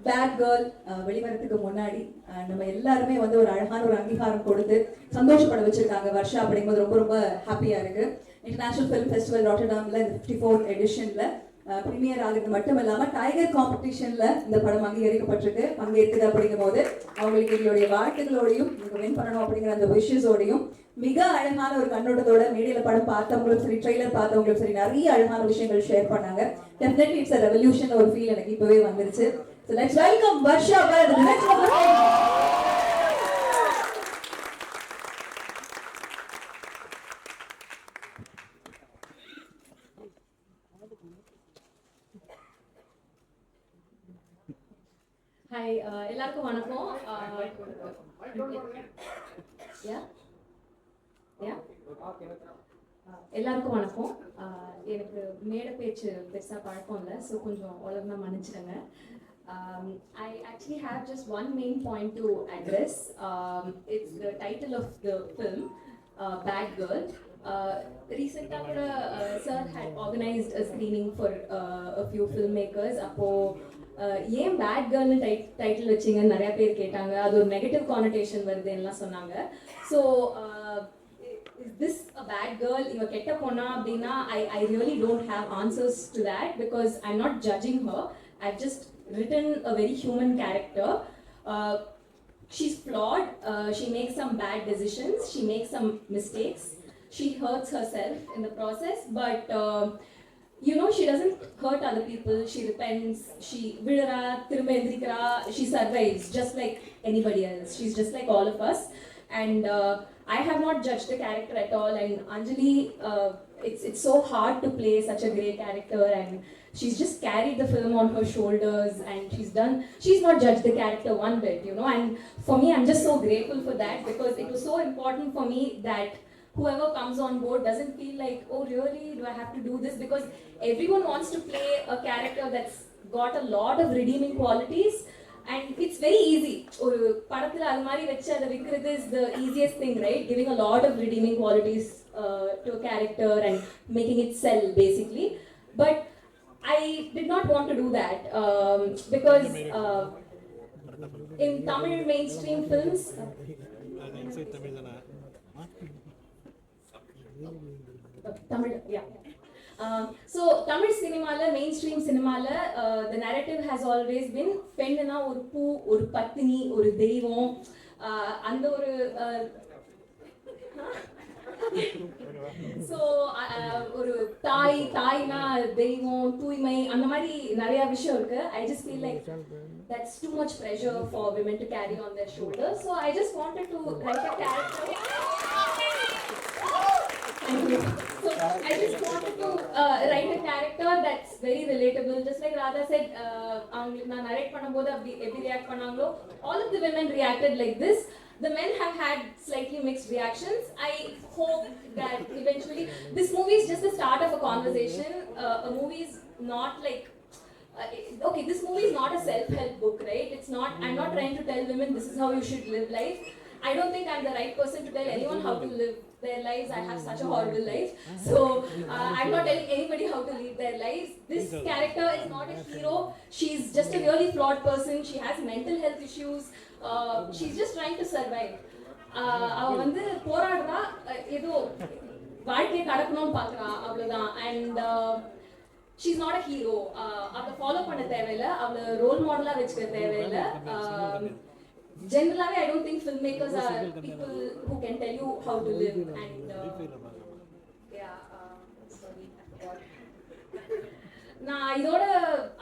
பேட் கேர்ள் வெளிவரத்துக்கு முன்னாடி நம்ம எல்லாருமே வந்து ஒரு அழகான ஒரு அங்கீகாரம் கொடுத்து சந்தோஷப்பட வச்சிருக்காங்க வர்ஷா. அப்படிங்கும்போது ரொம்ப ரொம்ப ஹாப்பியா இருக்கு. இன்டர்நேஷனல் ஃபிலிம் ஃபெஸ்டிவல் ராட்டர்டாம்ல இந்த 54th எடிஷன்ல ப்ரீமியர் ஆகுது மட்டும் இல்லாம டைகர் காம்படிஷன்ல இந்த படம் அங்கீகரிக்கப்பட்டிருக்கு, பங்கேற்குது. அப்படிங்கும் போது அவங்களுக்கு எங்களுடைய வாழ்த்துக்களோடையும் வின் பண்ணணும் அப்படிங்கிற அந்த விஷயத்தோடையும் மிக அழகான ஒரு கண்ணோட்டத்தோட மேடையில படம் பார்த்தவங்களும் சரி, ட்ரெய்லர் பார்த்தவங்களும் சரி, நிறைய அழகான விஷயங்கள் ஷேர் பண்ணாங்க. டெஃபினெட்லி இட்ஸ் a revolution ஒரு ஃபீல் எனக்கு இப்பவே வந்துருச்சு. So let's welcome Varsha for the next one. Hi, எல்லாருக்கும் வணக்கம். எல்லாருக்கும் வணக்கம். எனக்கு மேடை பேச்சு பெருசா பழக்கம் இல்லை, ஸோ கொஞ்சம் உலகமா மன்னிச்சிடுங்க. I actually have just one main point to address. It's the title of the film, Bad Girl. Recently, sir had organized a screening for a few filmmakers. அப்போ ஏன் பேட் கேர்ள்னு டைட்டில் வச்சிங்கன்னு நிறைய பேர் கேட்டாங்க. அது ஒரு நெகட்டிவ் கானடேஷன் வருதுன்னெலாம் சொன்னாங்க. So is this a bad girl, இவ கெட்ட பொண்ணா அப்படின்னா I really don't have answers to that, because I'm not judging her. I've just written a very human character. She's flawed, she makes some bad decisions, she makes some mistakes, she hurts herself in the process, but she doesn't hurt other people. She repents, she vidara thirumba endrikra, she survives just like anybody else. She's just like all of us, and I have not judged the character at all. And Anjali, it's so hard to play such a great character, and she's just carried the film on her shoulders, and she's not judged the character one bit, and for me, I'm just so grateful for that, because it was so important for me that whoever comes on board doesn't feel like, oh really, do I have to do this? Because everyone wants to play a character that's got a lot of redeeming qualities. And it's very easy. ஒரு படத்துல அது மாதிரி வச்சு அதை விற்கிறது is the easiest thing, right? Giving a lot of redeeming qualities to a character and making it sell, basically. But I did not want to do that because in Tamil mainstream films, Tamil, yeah. So Tamil cinema, mainstream cinema, the narrative has always been பெண்ணுனா ஒரு பூ, ஒரு பத்தினி, ஒரு தெய்வம், அந்த ஒரு so ஒரு தாய்னா தெய்வம், தூய்மை, அந்த மாதிரி நிறைய விஷயம் இருக்கு. I just feel like that's too much pressure for women to carry on their shoulders. So I just wanted to write a character. So I just wanted to write a character that's very relatable. Just like Radha said, அவங்களுக்கு நான் narrate பண்ணும்போது அப்படி எப்படி react பண்ணாங்களோ, all of the women reacted like this. The men have had slightly mixed reactions. I hope that eventually, this movie is just the start of a conversation. A movie is not like, okay, this movie is not a self-help book, right? It's not, I'm not trying to tell women this is how you should live life. I don't think I'm the right person to tell anyone how to live their lives. I have such a horrible life. So I'm not telling anybody how to live their lives. This character is not a hero. She's just a really flawed person. She has mental health issues. She's just trying to survive. அவ வந்து போராடுறா, ஏதோ வாழ்க்கையை கடக்கணும்னு பார்க்குறா, அவ்வளோதான். And she's not a hero. அவளை follow பண்ண தேவையில்லை, அவளை ரோல் மாடலாக வச்சுக்க தேவையில்லை. Generally, I don't think filmmakers are people who can tell you how to live. And yeah, sorry, I forgot. நான் இதோட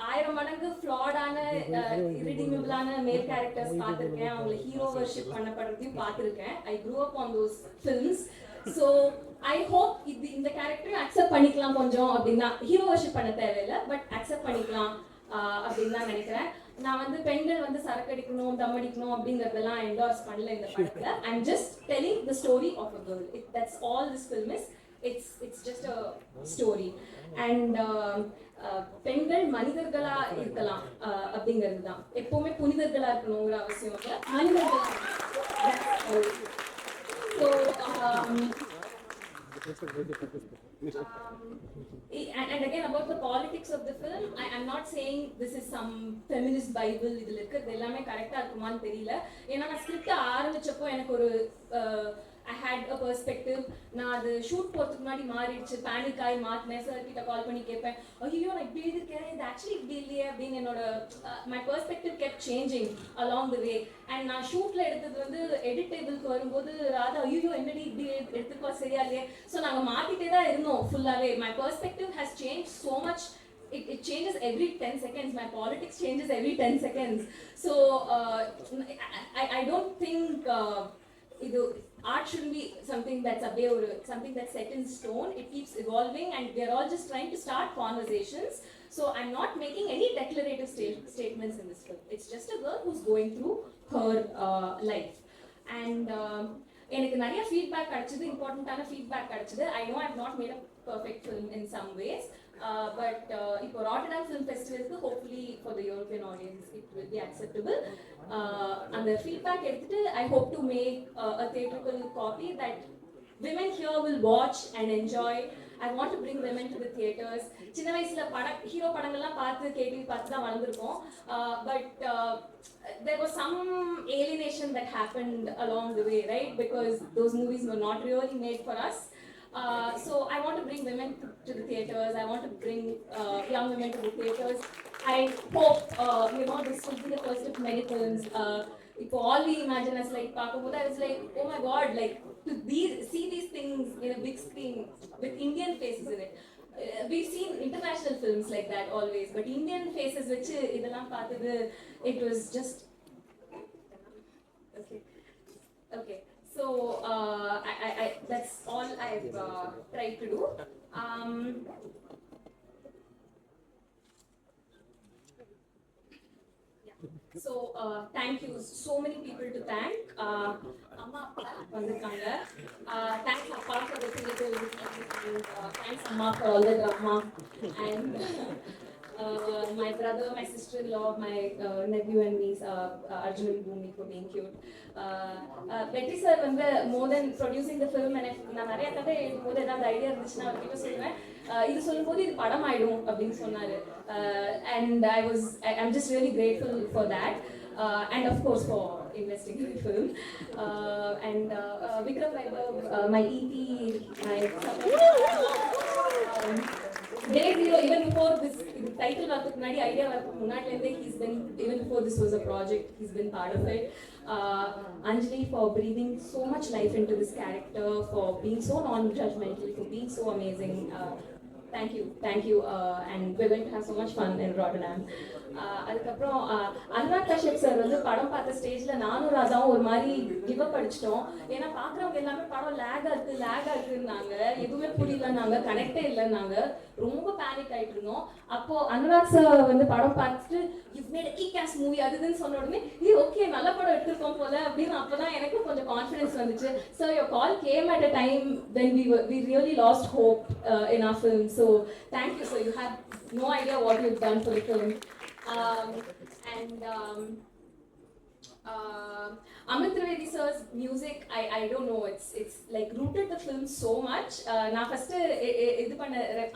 1000 மடங்கு ஃப்ளாடான irredeemable-ஆன மேல் கேரக்டர்ஸ் பார்த்துருக்கேன். அவங்கள ஹீரோ வர்ஷிப் பண்ணப்படுறதையும் பார்த்துருக்கேன். I grew up on those films. So I hope இந்த character accept பண்ணிக்கலாம் கொஞ்சம் அப்படின்னா. ஹீரோ வர்ஷிப் பண்ண தேவையில்லை, பட் அக்செப்ட் பண்ணிக்கலாம் அப்படின்னு தான் நினைக்கிறேன். நான் வந்து பெண்கள் வந்து சரக்கடிக்கணும், தம்மடிக்கணும் அப்படிங்கிறதெல்லாம் என்டார்ஸ் பண்ணல இந்த படத்தில். I'm just telling the story of a girl. That's all this film is. It's just a story. And பெண்கள் மனிதர்களா இருக்கலாம் அப்படிங்கிறது தான். எப்பவுமே புனிதர்களா இருக்கணுங்கிற அவசியம் இல்லை, மனிதர்களா. So and again about the politics of the film, I'm not saying this is some feminist bible. இதில் இருக்கிறது எல்லாமே கரெக்டாக இருக்குமான்னு தெரியல. ஏன்னா நான் ஸ்கிரிப்ட் ஆரம்பிச்சப்போ எனக்கு ஒரு I had a perspective. நான் அது ஷூட் போகிறதுக்கு முன்னாடி மாறிடுச்சு, பேனிக் ஆகி மாற்றினேன். சார் கிட்ட கால் பண்ணி கேட்பேன், ஐயோ நான் இப்படி இருக்கேன், இது ஆக்சுவலி இப்படி இல்லையே அப்படின்னு. என்னோட my perspective kept changing along the way. And நான் ஷூட்டில் எடுத்தது வந்து எடிட் டேபிளுக்கு வரும்போது ராதா ஐயோ என்னடி இப்படி எடுத்துக்கோ சரியா இல்லையே. ஸோ நாங்கள் மாற்றிட்டே தான் இருந்தோம் ஃபுல்லாகவே. My perspective has change so much. It changes every 10 seconds. My politics changes every 10 seconds. So I don't think art shouldn't be something that's something that's set in stone. It keeps evolving, and we're all just trying to start conversations. So I'm not making any declarative statements in this film. It's just a girl who's going through her life. And எனக்கு நிறைய feedback கிடைச்சது, இம்பார்ட்டண்ட்டான feedback கிடைச்சது. I know I've not made a perfect film in some ways, but இப்போ Rotterdam film ஃபெஸ்டிவலுக்கு hopefully for the European audience it will be acceptable. அந்த feedback எடுத்துட்டு I hope to make a theatrical copy that women here will watch and enjoy. I want to bring women to the theaters. சின்ன வயசுல hero படங்கள்லாம் பார்த்து கேடி பார்த்து தான் வளர்ந்துருக்கோம். But there was some alienation that happened along the way, right? Because those movies were not really made for us. So I want to bring women to the theaters. I want to bring young women to the theaters. I hope this will be the first of many films. If all we imagine as like Pakamuda, it's like, oh my god, like to see these things in a big screen with Indian faces in it. We've seen international films like that always, but Indian faces which idalam paathu, it was just okay. So I that's all I've tried to do. So thank you. So many people to thank. Amma vandukanga. Thanks Appa for the theatre, and thanks Amma for all the drama. And my brother, my sister-in-law, my nephew and niece, Arjun and Bhumi, for being cute. Vetri sir வந்து more than producing the film, நான் நிறைய கதை எழுதும்போது ஏதாவது idea இருந்துச்சுன்னா அவர்கிட்ட சொல்லுவேன், இது சொல்லும்போது இது படம் ஆயிடும் அப்படின்னு சொன்னாரு. And I'm just really grateful for that. And of course for investing in the film. And Vikram Vaibhav, my EP, my Day Zero, even before this title varthukku munadi, idea varthukku munadi lende, he's been, even before this was a project, he's been part of it. Anjali, for breathing so much life into this character, for being so non-judgmental, for being so amazing. Thank you, and we're going to have so much fun in Rotterdam. அதுக்கப்புறம் Anurag Kashyap sir வந்து படம் பார்த்த ஸ்டேஜில் நானும் ராதாவும் ஒரு மாதிரி give up அடிச்சிட்டோம். ஏன்னா பார்க்குறவங்க எல்லாமே படம் லேகாக இருக்குன்னாங்க, எதுவுமே புரியலன்னாங்க, கனெக்டே இல்லைன்னாங்க, ரொம்ப பேனிக் ஆகிட்டு இருந்தோம். அப்போது அனுராக் சார் வந்து படம் பார்த்துட்டு you made kick ass movie அதுன்னு சொன்ன உடனே ஓகே நல்ல படம் எடுத்திருக்கோம் போல அப்படின்னு அப்போ தான் எனக்கு கொஞ்சம் கான்ஃபிடன்ஸ் வந்துச்சு. So your call game at a time when we really lost hope in our film. So thank you, sir. You had no idea what you've done for the film. Amit Trivedi sir's music, I don't know, it's like rooted the film so much. Now first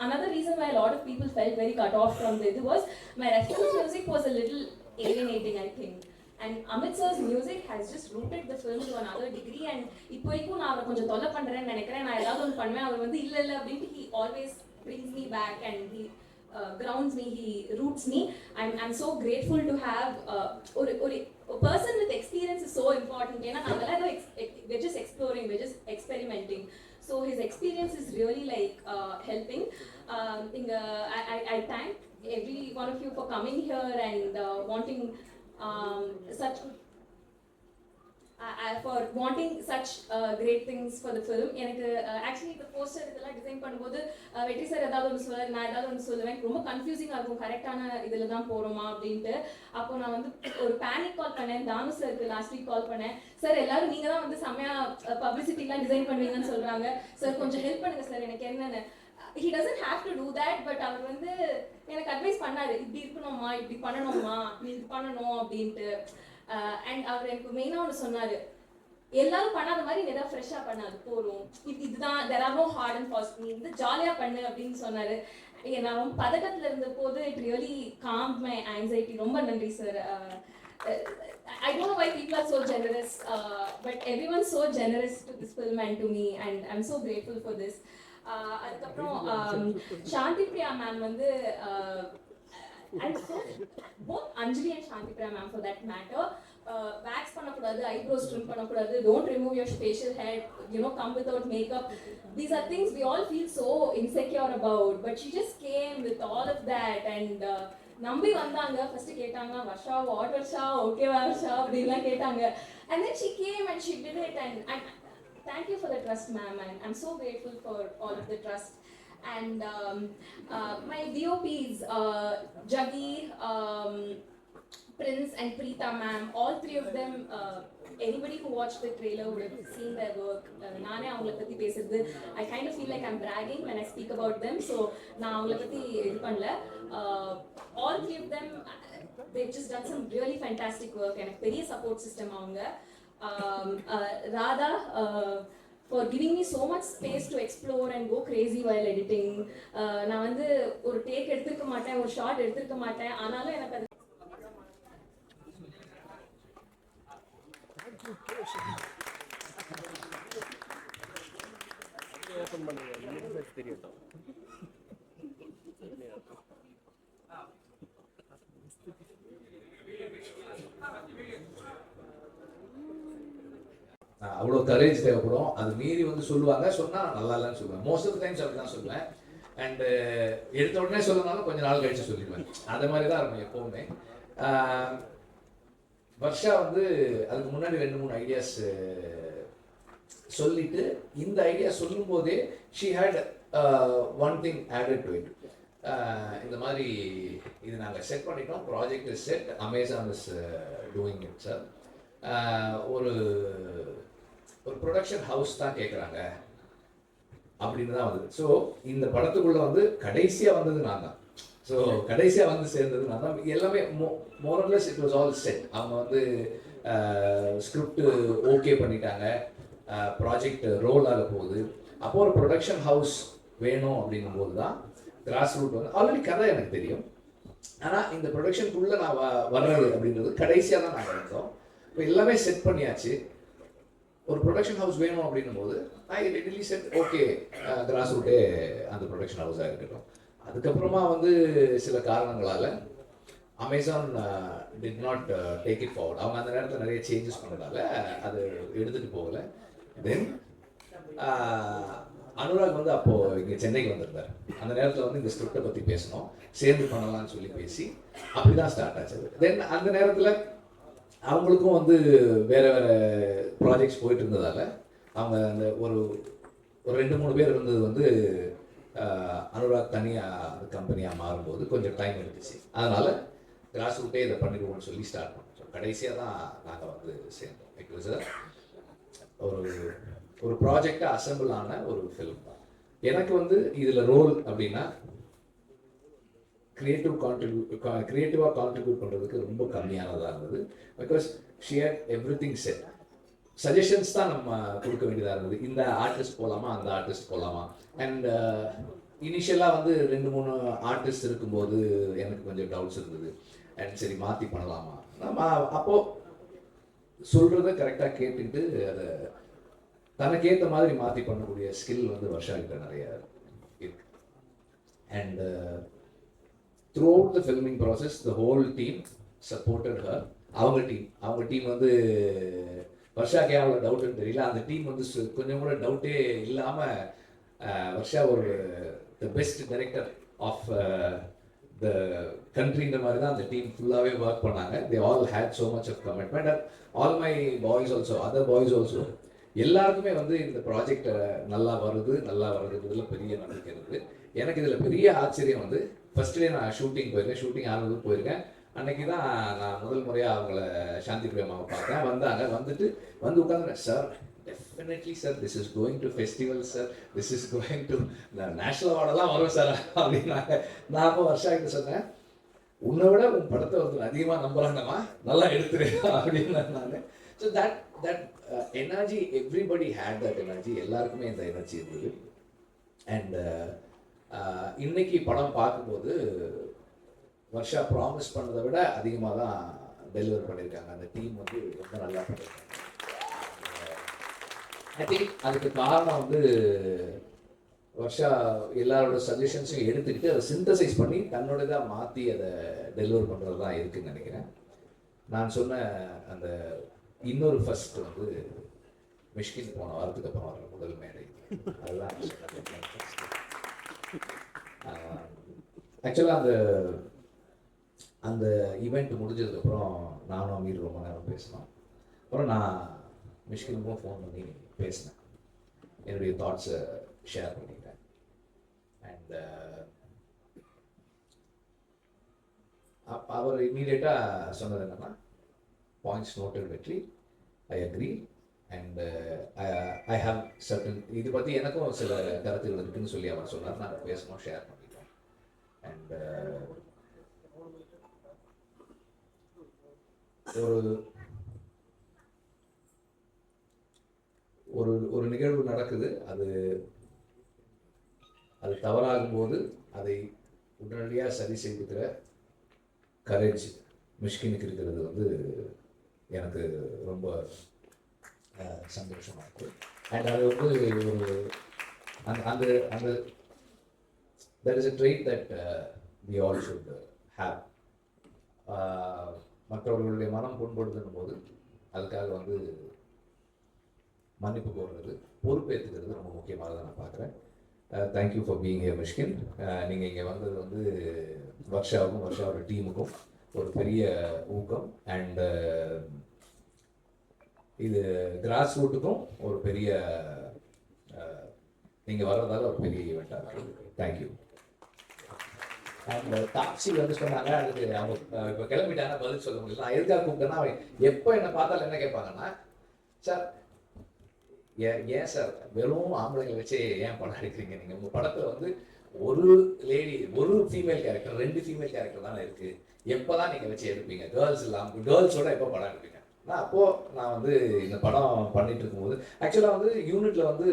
another reason why a lot of people felt very cut off from the was my reference music was a little alienating, I think. And Amit sir's music has just rooted the film to another degree. And இப்போதைக்கும் நான் அவரை கொஞ்சம் தொல்லை பண்ணுறேன்னு நினைக்கிறேன், நான் ஏதாவது ஒன்று பண்ணுவேன், அவர் வந்து இல்லை அப்படின்ட்டு he always brings me back and he grounds me, he roots me. I'm so grateful to have a person with experience is so important. We're just exploring, we're just experimenting. So his experience is really like helping. I thank every one of you for coming here and wanting such great things for the film. எனக்கு actually இந்த poster இதெல்லாம் design பண்ணும்போது வெற்றி sir ஏதாவது ஒன்று சொல்லுவார், நான் ஏதாவது ஒன்று சொல்லுவேன், ரொம்ப கன்ஃபியூசிங்காக இருக்கும் கரெக்டான இதில் தான் போகிறோமா அப்படின்ட்டு. அப்போ நான் வந்து ஒரு பேனிக் கால் பண்ணேன், தானு சாருக்கு லாஸ்ட் வீக் கால் பண்ணேன், சார் எல்லாரும் நீங்கள் தான் வந்து செம்மையாக பப்ளிசிட்டிலாம் டிசைன் பண்ணுவீங்கன்னு சொல்கிறாங்க, சார் கொஞ்சம் ஹெல்ப் பண்ணுங்கள் சார் எனக்கு என்னென்னு. He doesn't have to do that, but அவர் வந்து எனக்கு அட்வைஸ் பண்ணாரு, இப்படி இருக்கணுமா, இப்படி பண்ணணுமா, நீ இது பண்ணணும் அப்படின்ட்டு. அண்ட் அவர் எனக்கு மெயினாக ஒன்று சொன்னார், எல்லாரும் பண்ணாத மாதிரி ஏதாவது ஃப்ரெஷ்ஷாக பண்ணாது போதும், இதுதான் there are no hard and fast, நீ வந்து ஜாலியாக பண்ணு அப்படின்னு சொன்னார். நான் ரொம்ப பதட்டத்தில் இருந்த போது it really calmed my anxiety. ரொம்ப நன்றி sir. I don't know why people are so generous, but everyone's so generous to this film and to me, and I'm so grateful for this. அதுக்கப்புறம் சாந்தி பிரியா மேம் வந்து and so both Anjali and Shanti Priya ma'am for that matter, wax பண்ணக்கூடாது, eyebrows trim பண்ணக்கூடாது, don't remove your facial hair, come without makeup. These are things we all feel so insecure about, but she just came with all of that and நம்பி வந்தாங்க. First கேட்டாங்க Varsha what Varsha, okay Varsha அப்படின்லாம் கேட்டாங்க. And then she came and she did it, and thank you for the trust, ma'am, and I'm so grateful for all of the trust. And my DOPs, Jaggi, Prince and Preeta ma'am, all three of them, anybody who watched the trailer would have seen their work. நானே அவங்கள பற்றி பேசுறது, I kind of feel like I'm bragging when I speak about them, so நான் அவங்கள பற்றி இது பண்ணல. All three of them, they've just done some really fantastic work, and a பெரிய support system அவங்க. Radha, for giving me so much space to explore and go crazy while editing. நான் வந்து ஒரு டேக் எடுத்துக்க மாட்டேன், ஒரு ஷாட் எடுத்துக்க மாட்டேன், ஆனாலும் எனக்கு அது அவ்வளோ கரேஜ் தேவைப்படும். அது மீறி வந்து சொல்லுவாங்க, சொன்னால் நல்லா இல்லைன்னு சொல்லுவேன். மோஸ்ட் ஆஃப் டைம்ஸ் அப்படி தான் சொல்லுவேன். அண்டு எடுத்த உடனே சொல்லனாலும் கொஞ்சம் நாள் கழிச்சு சொல்லிடுவேன். அது மாதிரி தான் இருக்கும் எப்போவுமே. வர்ஷா வந்து அதுக்கு முன்னாடி 2-3 ஐடியாஸ் சொல்லிட்டு, இந்த ஐடியா சொல்லும் போதே she had one thing added to it. இந்த மாதிரி இது நாங்கள் செட் பண்ணிட்டோம், project is set, Amazon is doing it sir. ஒரு ப்ரொடக்ஷன் ஹவுஸ் தான் கேட்குறாங்க அப்படின்னு தான் வந்தது. ஸோ இந்த படத்துக்குள்ளே வந்து கடைசியாக வந்தது நான் தான். ஸோ கடைசியாக வந்து சேர்ந்தது நான் தான். எல்லாமே மோரல்லஸ் இட் வாஸ் ஆல் செட். அவங்க வந்து ஸ்கிரிப்ட் ஓகே பண்ணிட்டாங்க, ப்ராஜெக்ட் ரோல் ஆக போகுது. அப்போ ஒரு ப்ரொடக்ஷன் ஹவுஸ் வேணும் அப்படிங்கும்போது தான் கிராஸ் ரூட் வந்து ஆல்ரெடி கதை எனக்கு தெரியும். ஆனால் இந்த ப்ரொடக்ஷனுக்குள்ளே நான் வர்றது அப்படின்றது கடைசியாக தான் நாங்கள் இருந்தோம். இப்போ எல்லாமே செட் பண்ணியாச்சு. ஒரு ப்ரொடக்ஷன் ஹவுஸ் வேணும் அப்படின்னும் போது ஐ ரெடிலி செட் ஓகே கிராஸ் ரூட்டே அந்த ப்ரொடக்ஷன் ஹவுஸாக இருக்கட்டும். அதுக்கப்புறமா வந்து சில காரணங்களால் Amazon did not take it forward. அவங்க அந்த நேரத்தில் நிறைய சேஞ்சஸ் பண்ணதால அது எடுத்துகிட்டு போகலை. தென் அனுராக் வந்து அப்போது இங்கே சென்னைக்கு வந்திருந்தார். அந்த நேரத்தில் வந்து இந்த ஸ்கிரிப்டை பற்றி பேசணும், சேர்ந்து பண்ணலாம்னு சொல்லி பேசி அப்படி தான் ஸ்டார்ட் ஆச்சு. தென் அந்த நேரத்தில் அவங்களுக்கும் வந்து வேறு வேறு ப்ராஜெக்ட்ஸ் போயிட்டு இருந்ததால் அவங்க அந்த ஒரு 2-3 பேர் இருந்தது வந்து அனுராக் தனியாக கம்பெனியாக மாறும்போது கொஞ்சம் டைம் எடுத்துச்சு. அதனால் கிராஸ் ரூட்டே இதை பண்ணிடுவோம்னு சொல்லி ஸ்டார்ட் பண்ணோம். ஸோ கடைசியாக தான் நாங்கள் வந்து சேர்ந்தோம். இட் வாஸ் ஒரு ப்ராஜெக்டாக அசம்பிள் ஆன ஒரு ஃபிலிம் தான். எனக்கு வந்து இதில் ரோல் அப்படின்னா கிரியேட்டிவாக கான்ட்ரிபியூட் பண்ணுறதுக்கு ரொம்ப கம்மியானதாக இருந்தது. Because she had everything set. Suggestions தான் நம்ம கொடுக்க வேண்டியதாக இருந்தது. இந்த ஆர்டிஸ்ட் போகலாமா, அந்த ஆர்டிஸ்ட் போகலாமா. அண்ட் இனிஷியலாக வந்து 2-3 ஆர்டிஸ்ட் இருக்கும்போது எனக்கு கொஞ்சம் டவுட்ஸ் இருந்தது. அண்ட் சரி மாற்றி பண்ணலாமா. நம்ம அப்போது சொல்கிறத கரெக்டாக கேட்டுக்கிட்டு அதை தனக்கேற்ற மாதிரி மாற்றி பண்ணக்கூடிய ஸ்கில் வந்து வர்ஷா கிட்ட நிறைய இருக்கு. And throughout the filming process the whole team supported her. அவங்க டீம் வந்து வர்ஷாக்கே அவ்வளோ டவுட்டுன்னு தெரியல, அந்த டீம் வந்து கொஞ்சம் கூட டவுட்டே இல்லாமல் வர்ஷா ஒரு the best director of the கண்ட்ரின்ற மாதிரி தான் அந்த டீம் ஃபுல்லாகவே ஒர்க் பண்ணாங்க. They all had so much of commitment. And all my boys also, other boys also, எல்லாருக்குமே வந்து இந்த ப்ராஜெக்ட் நல்லா வருதுன்றதுல பெரிய நம்பிக்கை இருக்குது. எனக்கு இதில் பெரிய ஆச்சரியம் வந்து ஃபர்ஸ்ட் டே நான் ஷூட்டிங் போயிருக்கேன், ஷூட்டிங் ஆனதுக்கு போயிருக்கேன். அன்னைக்கு தான் நான் முதல் முறையாக அவங்கள சாந்தி பிரியமாவை பார்த்தேன். வந்துட்டு உட்காந்துருக்கேன். Sir definitely sir, this is going to festival sir, this is going to national அவார்டெல்லாம் வரும் சார் அப்படின்னாங்க. நான் அப்போ வர்ஷா கிட்ட சொன்னேன், உன்னை விட உன் படத்தை வந்து அதிகமாக நம்புறாங்கம்மா, நல்லா எடுத்துரு அப்படின்னு நான். So that energy, everybody had that energy. எல்லாருக்குமே இந்த எனர்ஜி இருந்தது. அண்ட் இன்னைக்கு படம் பார்க்கும்போது வர்ஷா ப்ராமிஸ் பண்ணதை விட அதிகமாக தான் டெலிவர் பண்ணியிருக்காங்க. அந்த டீம் வந்து ரொம்ப நல்லா பண்ணியிருக்காங்க. ஐ திங்க் அதுக்கு காரணம் வந்து வர்ஷா எல்லாரோட சஜஷன்ஸையும் எடுத்துக்கிட்டு அதை சிந்தசைஸ் பண்ணி தன்னோடதாக மாற்றி அதை டெலிவர் பண்ணுறது தான் இருக்குதுன்னு நினைக்கிறேன். நான் சொன்ன அந்த இன்னொரு ஃபர்ஸ்ட் வந்து மிஷ்கின் போன வாரத்துக்கு அப்புறம் வர முதல் மேடை, அதுதான் ஆக்சுவலாக அந்த ஈவெண்ட் முடிஞ்சதுக்கப்புறம் நானும் அமீர் ரொம்ப நேரம் பேசினோம். அப்புறம் நான் மிஷ்கினுக்கும் ஃபோன் பண்ணி பேசினேன், என்னுடைய தாட்ஸை ஷேர் பண்ணிட்டேன். அண்ட் அவர் இம்மீடியட்டாக சொன்னது என்னன்னா, பாயிண்ட்ஸ் நோட்டட் வெற்றி, I agree and I have certain, இது பற்றி எனக்கும் சில கருத்துக்கள் இருக்குன்னு சொல்லி அவர் சொன்னார். நாங்கள் பேசணும், ஷேர் பண்ணிட்டோம். அண்ட் ஒரு நிகழ்வு நடக்குது, அது தவறாகும்போது அதை உடனடியாக சரி செய்துக்கிற கரேஜ் மிஷ்கினுக்கு இருக்கிறது வந்து எனக்கு ரொம்ப சந்தோஷமாக இருக்குது. அண்ட் அது வந்து ஒரு அந்த அந்த that is a trait that we all should have. மற்றவர்களுடைய மனம் புண்படுதுன்னும் போது அதுக்காக வந்து மன்னிப்பு கோருறது, பொறுப்பேற்றுக்கிறது ரொம்ப முக்கியமானதை நான் பார்க்குறேன். Thank you for being here Mysskin. நீங்கள் இங்கே வந்தது வந்து வர்ஷாவுக்கும் வர்ஷாவோட டீமுக்கும் ஒரு பெரிய ஊக்கம். அண்ட் இது கிராஸ் ரூட்டுக்கும் ஒரு பெரிய, நீங்கள் வர்றதால ஒரு பெரிய ஈவெண்ட்டாக இருக்குது. தேங்க்யூ. அண்ட் டாக்ஸி வந்து சொன்னாங்க, அதுக்கு அவங்க இப்போ கிளம்பிட்டாங்க, பதில் சொல்ல முடியல. நான் எதுக்காக கூப்பிட்டேன்னா, எப்போ என்னை பார்த்தாலும் என்ன கேட்பாங்கன்னா, சார் ஏன் சார் வெறும் ஆம்பளைங்களை வச்சு ஏன் படம் எடுக்கிறீங்க, நீங்கள் உங்கள் படத்தில் வந்து ஒரு லேடி, ஒரு ஃபீமேல் கேரக்டர், 2 ஃபீமேல் கேரக்டர் தானே இருக்கு, எப்போதான் நீங்கள் வச்சு எடுப்பீங்க, கேர்ள்ஸ் இல்லாமல் கேர்ள்ஸோட எப்போ படம் எடுப்பீங்க? நான் வந்து இந்த படம் பண்ணிட்டு இருக்கும்போது ஆக்சுவலாக வந்து யூனிட்ல வந்து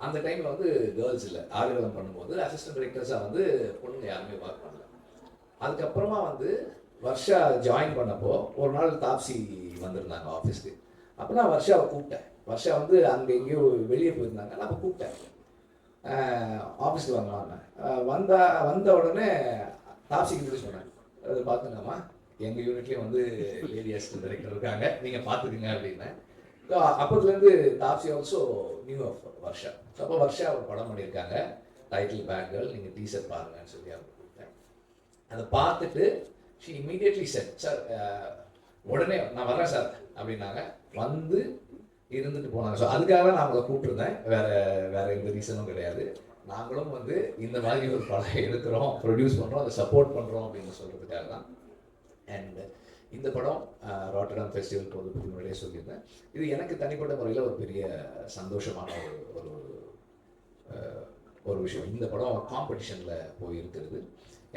அந்த டைமில் வந்து கேர்ள்ஸ் இல்லை, ஆடுகளம் பண்ணும்போது அசிஸ்டன்ட் டைரக்டர்ஸாக வந்து பொண்ணுங்க யாருமே ஒர்க் பண்ணல. அதுக்கப்புறமா வந்து வர்ஷா ஜாயின் பண்ணப்போ ஒரு நாள் தாப்சி வந்திருந்தாங்க ஆஃபீஸ்க்கு. அப்போ நான் வர்ஷாவை கூப்பிட்டேன். வர்ஷா வந்து அங்கே எங்கேயோ வெளியே போயிருந்தாங்க. நான் அப்போ கூப்பிட்டேன், ஆஃபீஸ்க்கு வரலான்னு. வந்த உடனே தாப்சிக்கு இன்ட்ரடியூஸ் பண்ணேன். அதை பார்த்துங்கம்மா, எங்கள் யூனிட்லேயும் வந்து லேடி அசிஸ்டன்ட் டைரக்டர் இருக்காங்க, நீங்கள் பார்த்துக்குங்க அப்படின்னேன். ஸோ அப்போதுலேருந்து Taapsee also knew of Varsha. So அப்போ வர்ஷா ஒரு படம் பண்ணியிருக்காங்க, டைட்டில் பேட் கேர்ள், நீங்கள் டீசர் பாருங்கன்னு சொல்லி அவங்க கொடுத்தேன். அதை பார்த்துட்டு ஷி இமீடியட்லி செட், சார் உடனே நான் வர்றேன் சார் அப்படின்னாங்க. வந்து இருந்துட்டு போனாங்க. ஸோ அதுக்காக தான் நான் அவங்களை கூப்பிட்டுருந்தேன், வேற எந்த ரீசனும் கிடையாது. நாங்களும் வந்து இந்த மாதிரி ஒரு படம் எடுக்கிறோம், ப்ரொடியூஸ் பண்ணுறோம், அதை சப்போர்ட் பண்ணுறோம் அப்படின்னு சொல்கிறதுக்காக தான். அண்ட் இந்த படம் ராட்டர்டாம் ஃபெஸ்டிவல் போது பற்றி முன்னாடியே சொல்லியிருந்தேன். இது எனக்கு தனிப்பட்ட முறையில் ஒரு பெரிய சந்தோஷமான ஒரு விஷயம். இந்த படம் காம்படிஷனில் போய் இருக்கிறது.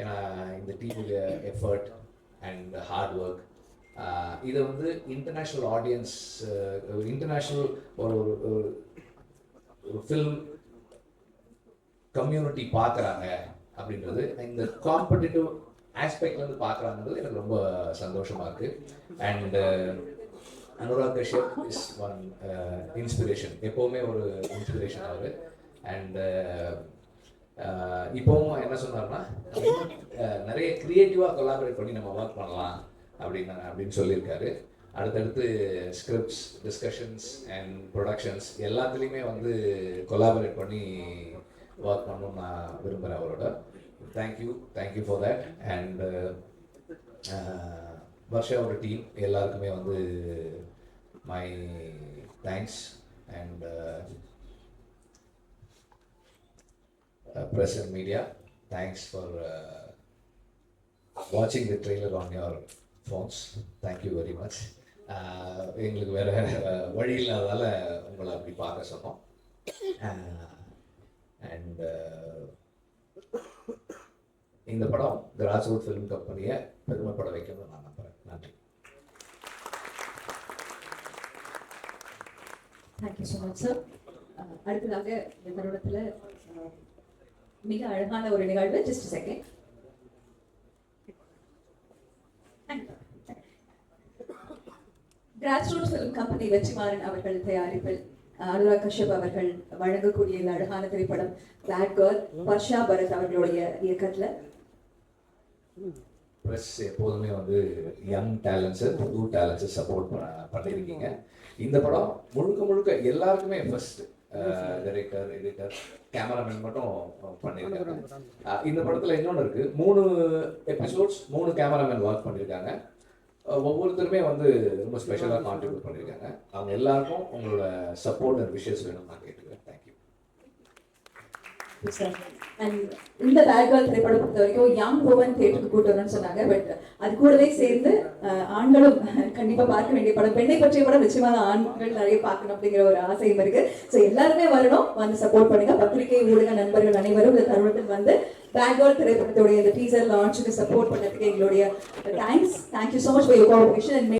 ஏன்னா இந்த டீமுடைய எஃபர்ட் அண்ட் ஹார்ட் ஒர்க் இதை வந்து இன்டர்நேஷ்னல் ஆடியன்ஸ், இன்டர்நேஷ்னல் ஒரு ஃபில்ம் கம்யூனிட்டி பார்க்குறாங்க அப்படின்றது, இந்த காம்படிட்டிவ் ஆஸ்பெக்ட்லேருந்து பார்க்குறாங்கிறது எனக்கு ரொம்ப சந்தோஷமாக இருக்குது. And Anurag Kashyap is one inspiration, எப்போவுமே ஒரு இன்ஸ்பிரேஷன் அவர். அண்ட் இப்போவும் என்ன சொன்னார்னா, நிறைய க்ரியேட்டிவாக கொலாபரேட் பண்ணி நம்ம ஒர்க் பண்ணலாம் அப்படின்னு சொல்லியிருக்காரு. அடுத்தடுத்து ஸ்கிரிப்ட்ஸ், டிஸ்கஷன்ஸ் அண்ட் ப்ரொடக்ஷன்ஸ் எல்லாத்துலேயுமே வந்து கொலாபரேட் பண்ணி ஒர்க் பண்ணணும்னு நான் விரும்புகிறேன் அவரோட. Thank you for that. அண்ட் வர்ஷாவோட டீம் எல்லாருக்குமே வந்து my thanks. And press and media, thanks for watching the trailer on your phones. Thank you very much. எங்களுக்கு வேறு வழி இல்லாததால் உங்களை அப்படி பார்க்க சொன்னோம். அண்ட் இந்த படம் கிராஸ்ரூட் ஃபிலிம் கம்பெனியை பெருமைப்பட வைக்கணும்னு நான் நம்புகிறேன். நன்றி. Thank you so much sir. அடுத்ததாக இந்த தருணத்தில் மிக அழகான ஒரு நிகழ்வு. Just second. Grassroot film company Vetrimaaran அவர்கள் தயாரிப்பில் அனுராக் கஷ்யப் அவர்கள் வழங்கக்கூடிய இந்த அழகான திரைப்படம் பேட் கேர்ள், வர்ஷா பரத் அவர்களுடைய இயக்கத்தில். ப்ரெஸ் எப்போதுமே வந்து யங் டேலண்ட்ஸு, புது டேலண்ட்ஸை சப்போர்ட் பண்ணியிருக்கீங்க. இந்த படம் முழுக்க எல்லாருக்குமே ஃபர்ஸ்ட் டைரக்டர், எடிட்டர், கேமராமேன் மட்டும் பண்ணியிருக்காங்க. இந்த படத்தில் இன்னொன்று இருக்குது, 3 எபிசோட்ஸ் 3 கேமராமேன் ஒர்க் பண்ணியிருக்காங்க. ஒவ்வொருத்தருமே வந்து ரொம்ப ஸ்பெஷலாக கான்ட்ரிபியூட் பண்ணியிருக்காங்க. அவங்க எல்லாருக்கும் உங்களோட சப்போர்ட் அண்ட் விஷஸ் வேணும்னு நான் கேட்டுக்கிறேன். தேங்க்யூ. அண்ட் இந்த பேட் கேர்ள் திரைப்படம் பொறுத்த வரைக்கும் யங் உமன் தியேட்டருக்கு கூட்டு வரணும்னு சொன்னாங்க. பட் அது கூடவே சேர்ந்து ஆண்களும் கண்டிப்பாக பார்க்க வேண்டிய படம், பெண்ணை பற்றிய படம் நிச்சயமாக ஆண்கள் நிறைய பார்க்கணும் அப்படிங்கிற ஒரு ஆசையும் இருக்கு. ஸோ எல்லாருமே வரணும், வந்து சப்போர்ட் பண்ணுங்க. பத்திரிகை ஊடக நண்பர்கள் அனைவரும் இந்த தருணத்தில் வந்து பேட் கேர்ள் திரைப்படத்துடைய இந்த டீசர் லான்ச்சுக்கு சப்போர்ட் பண்ணதுக்கு எங்களுடைய thanks. Thank you so much for your cooperation.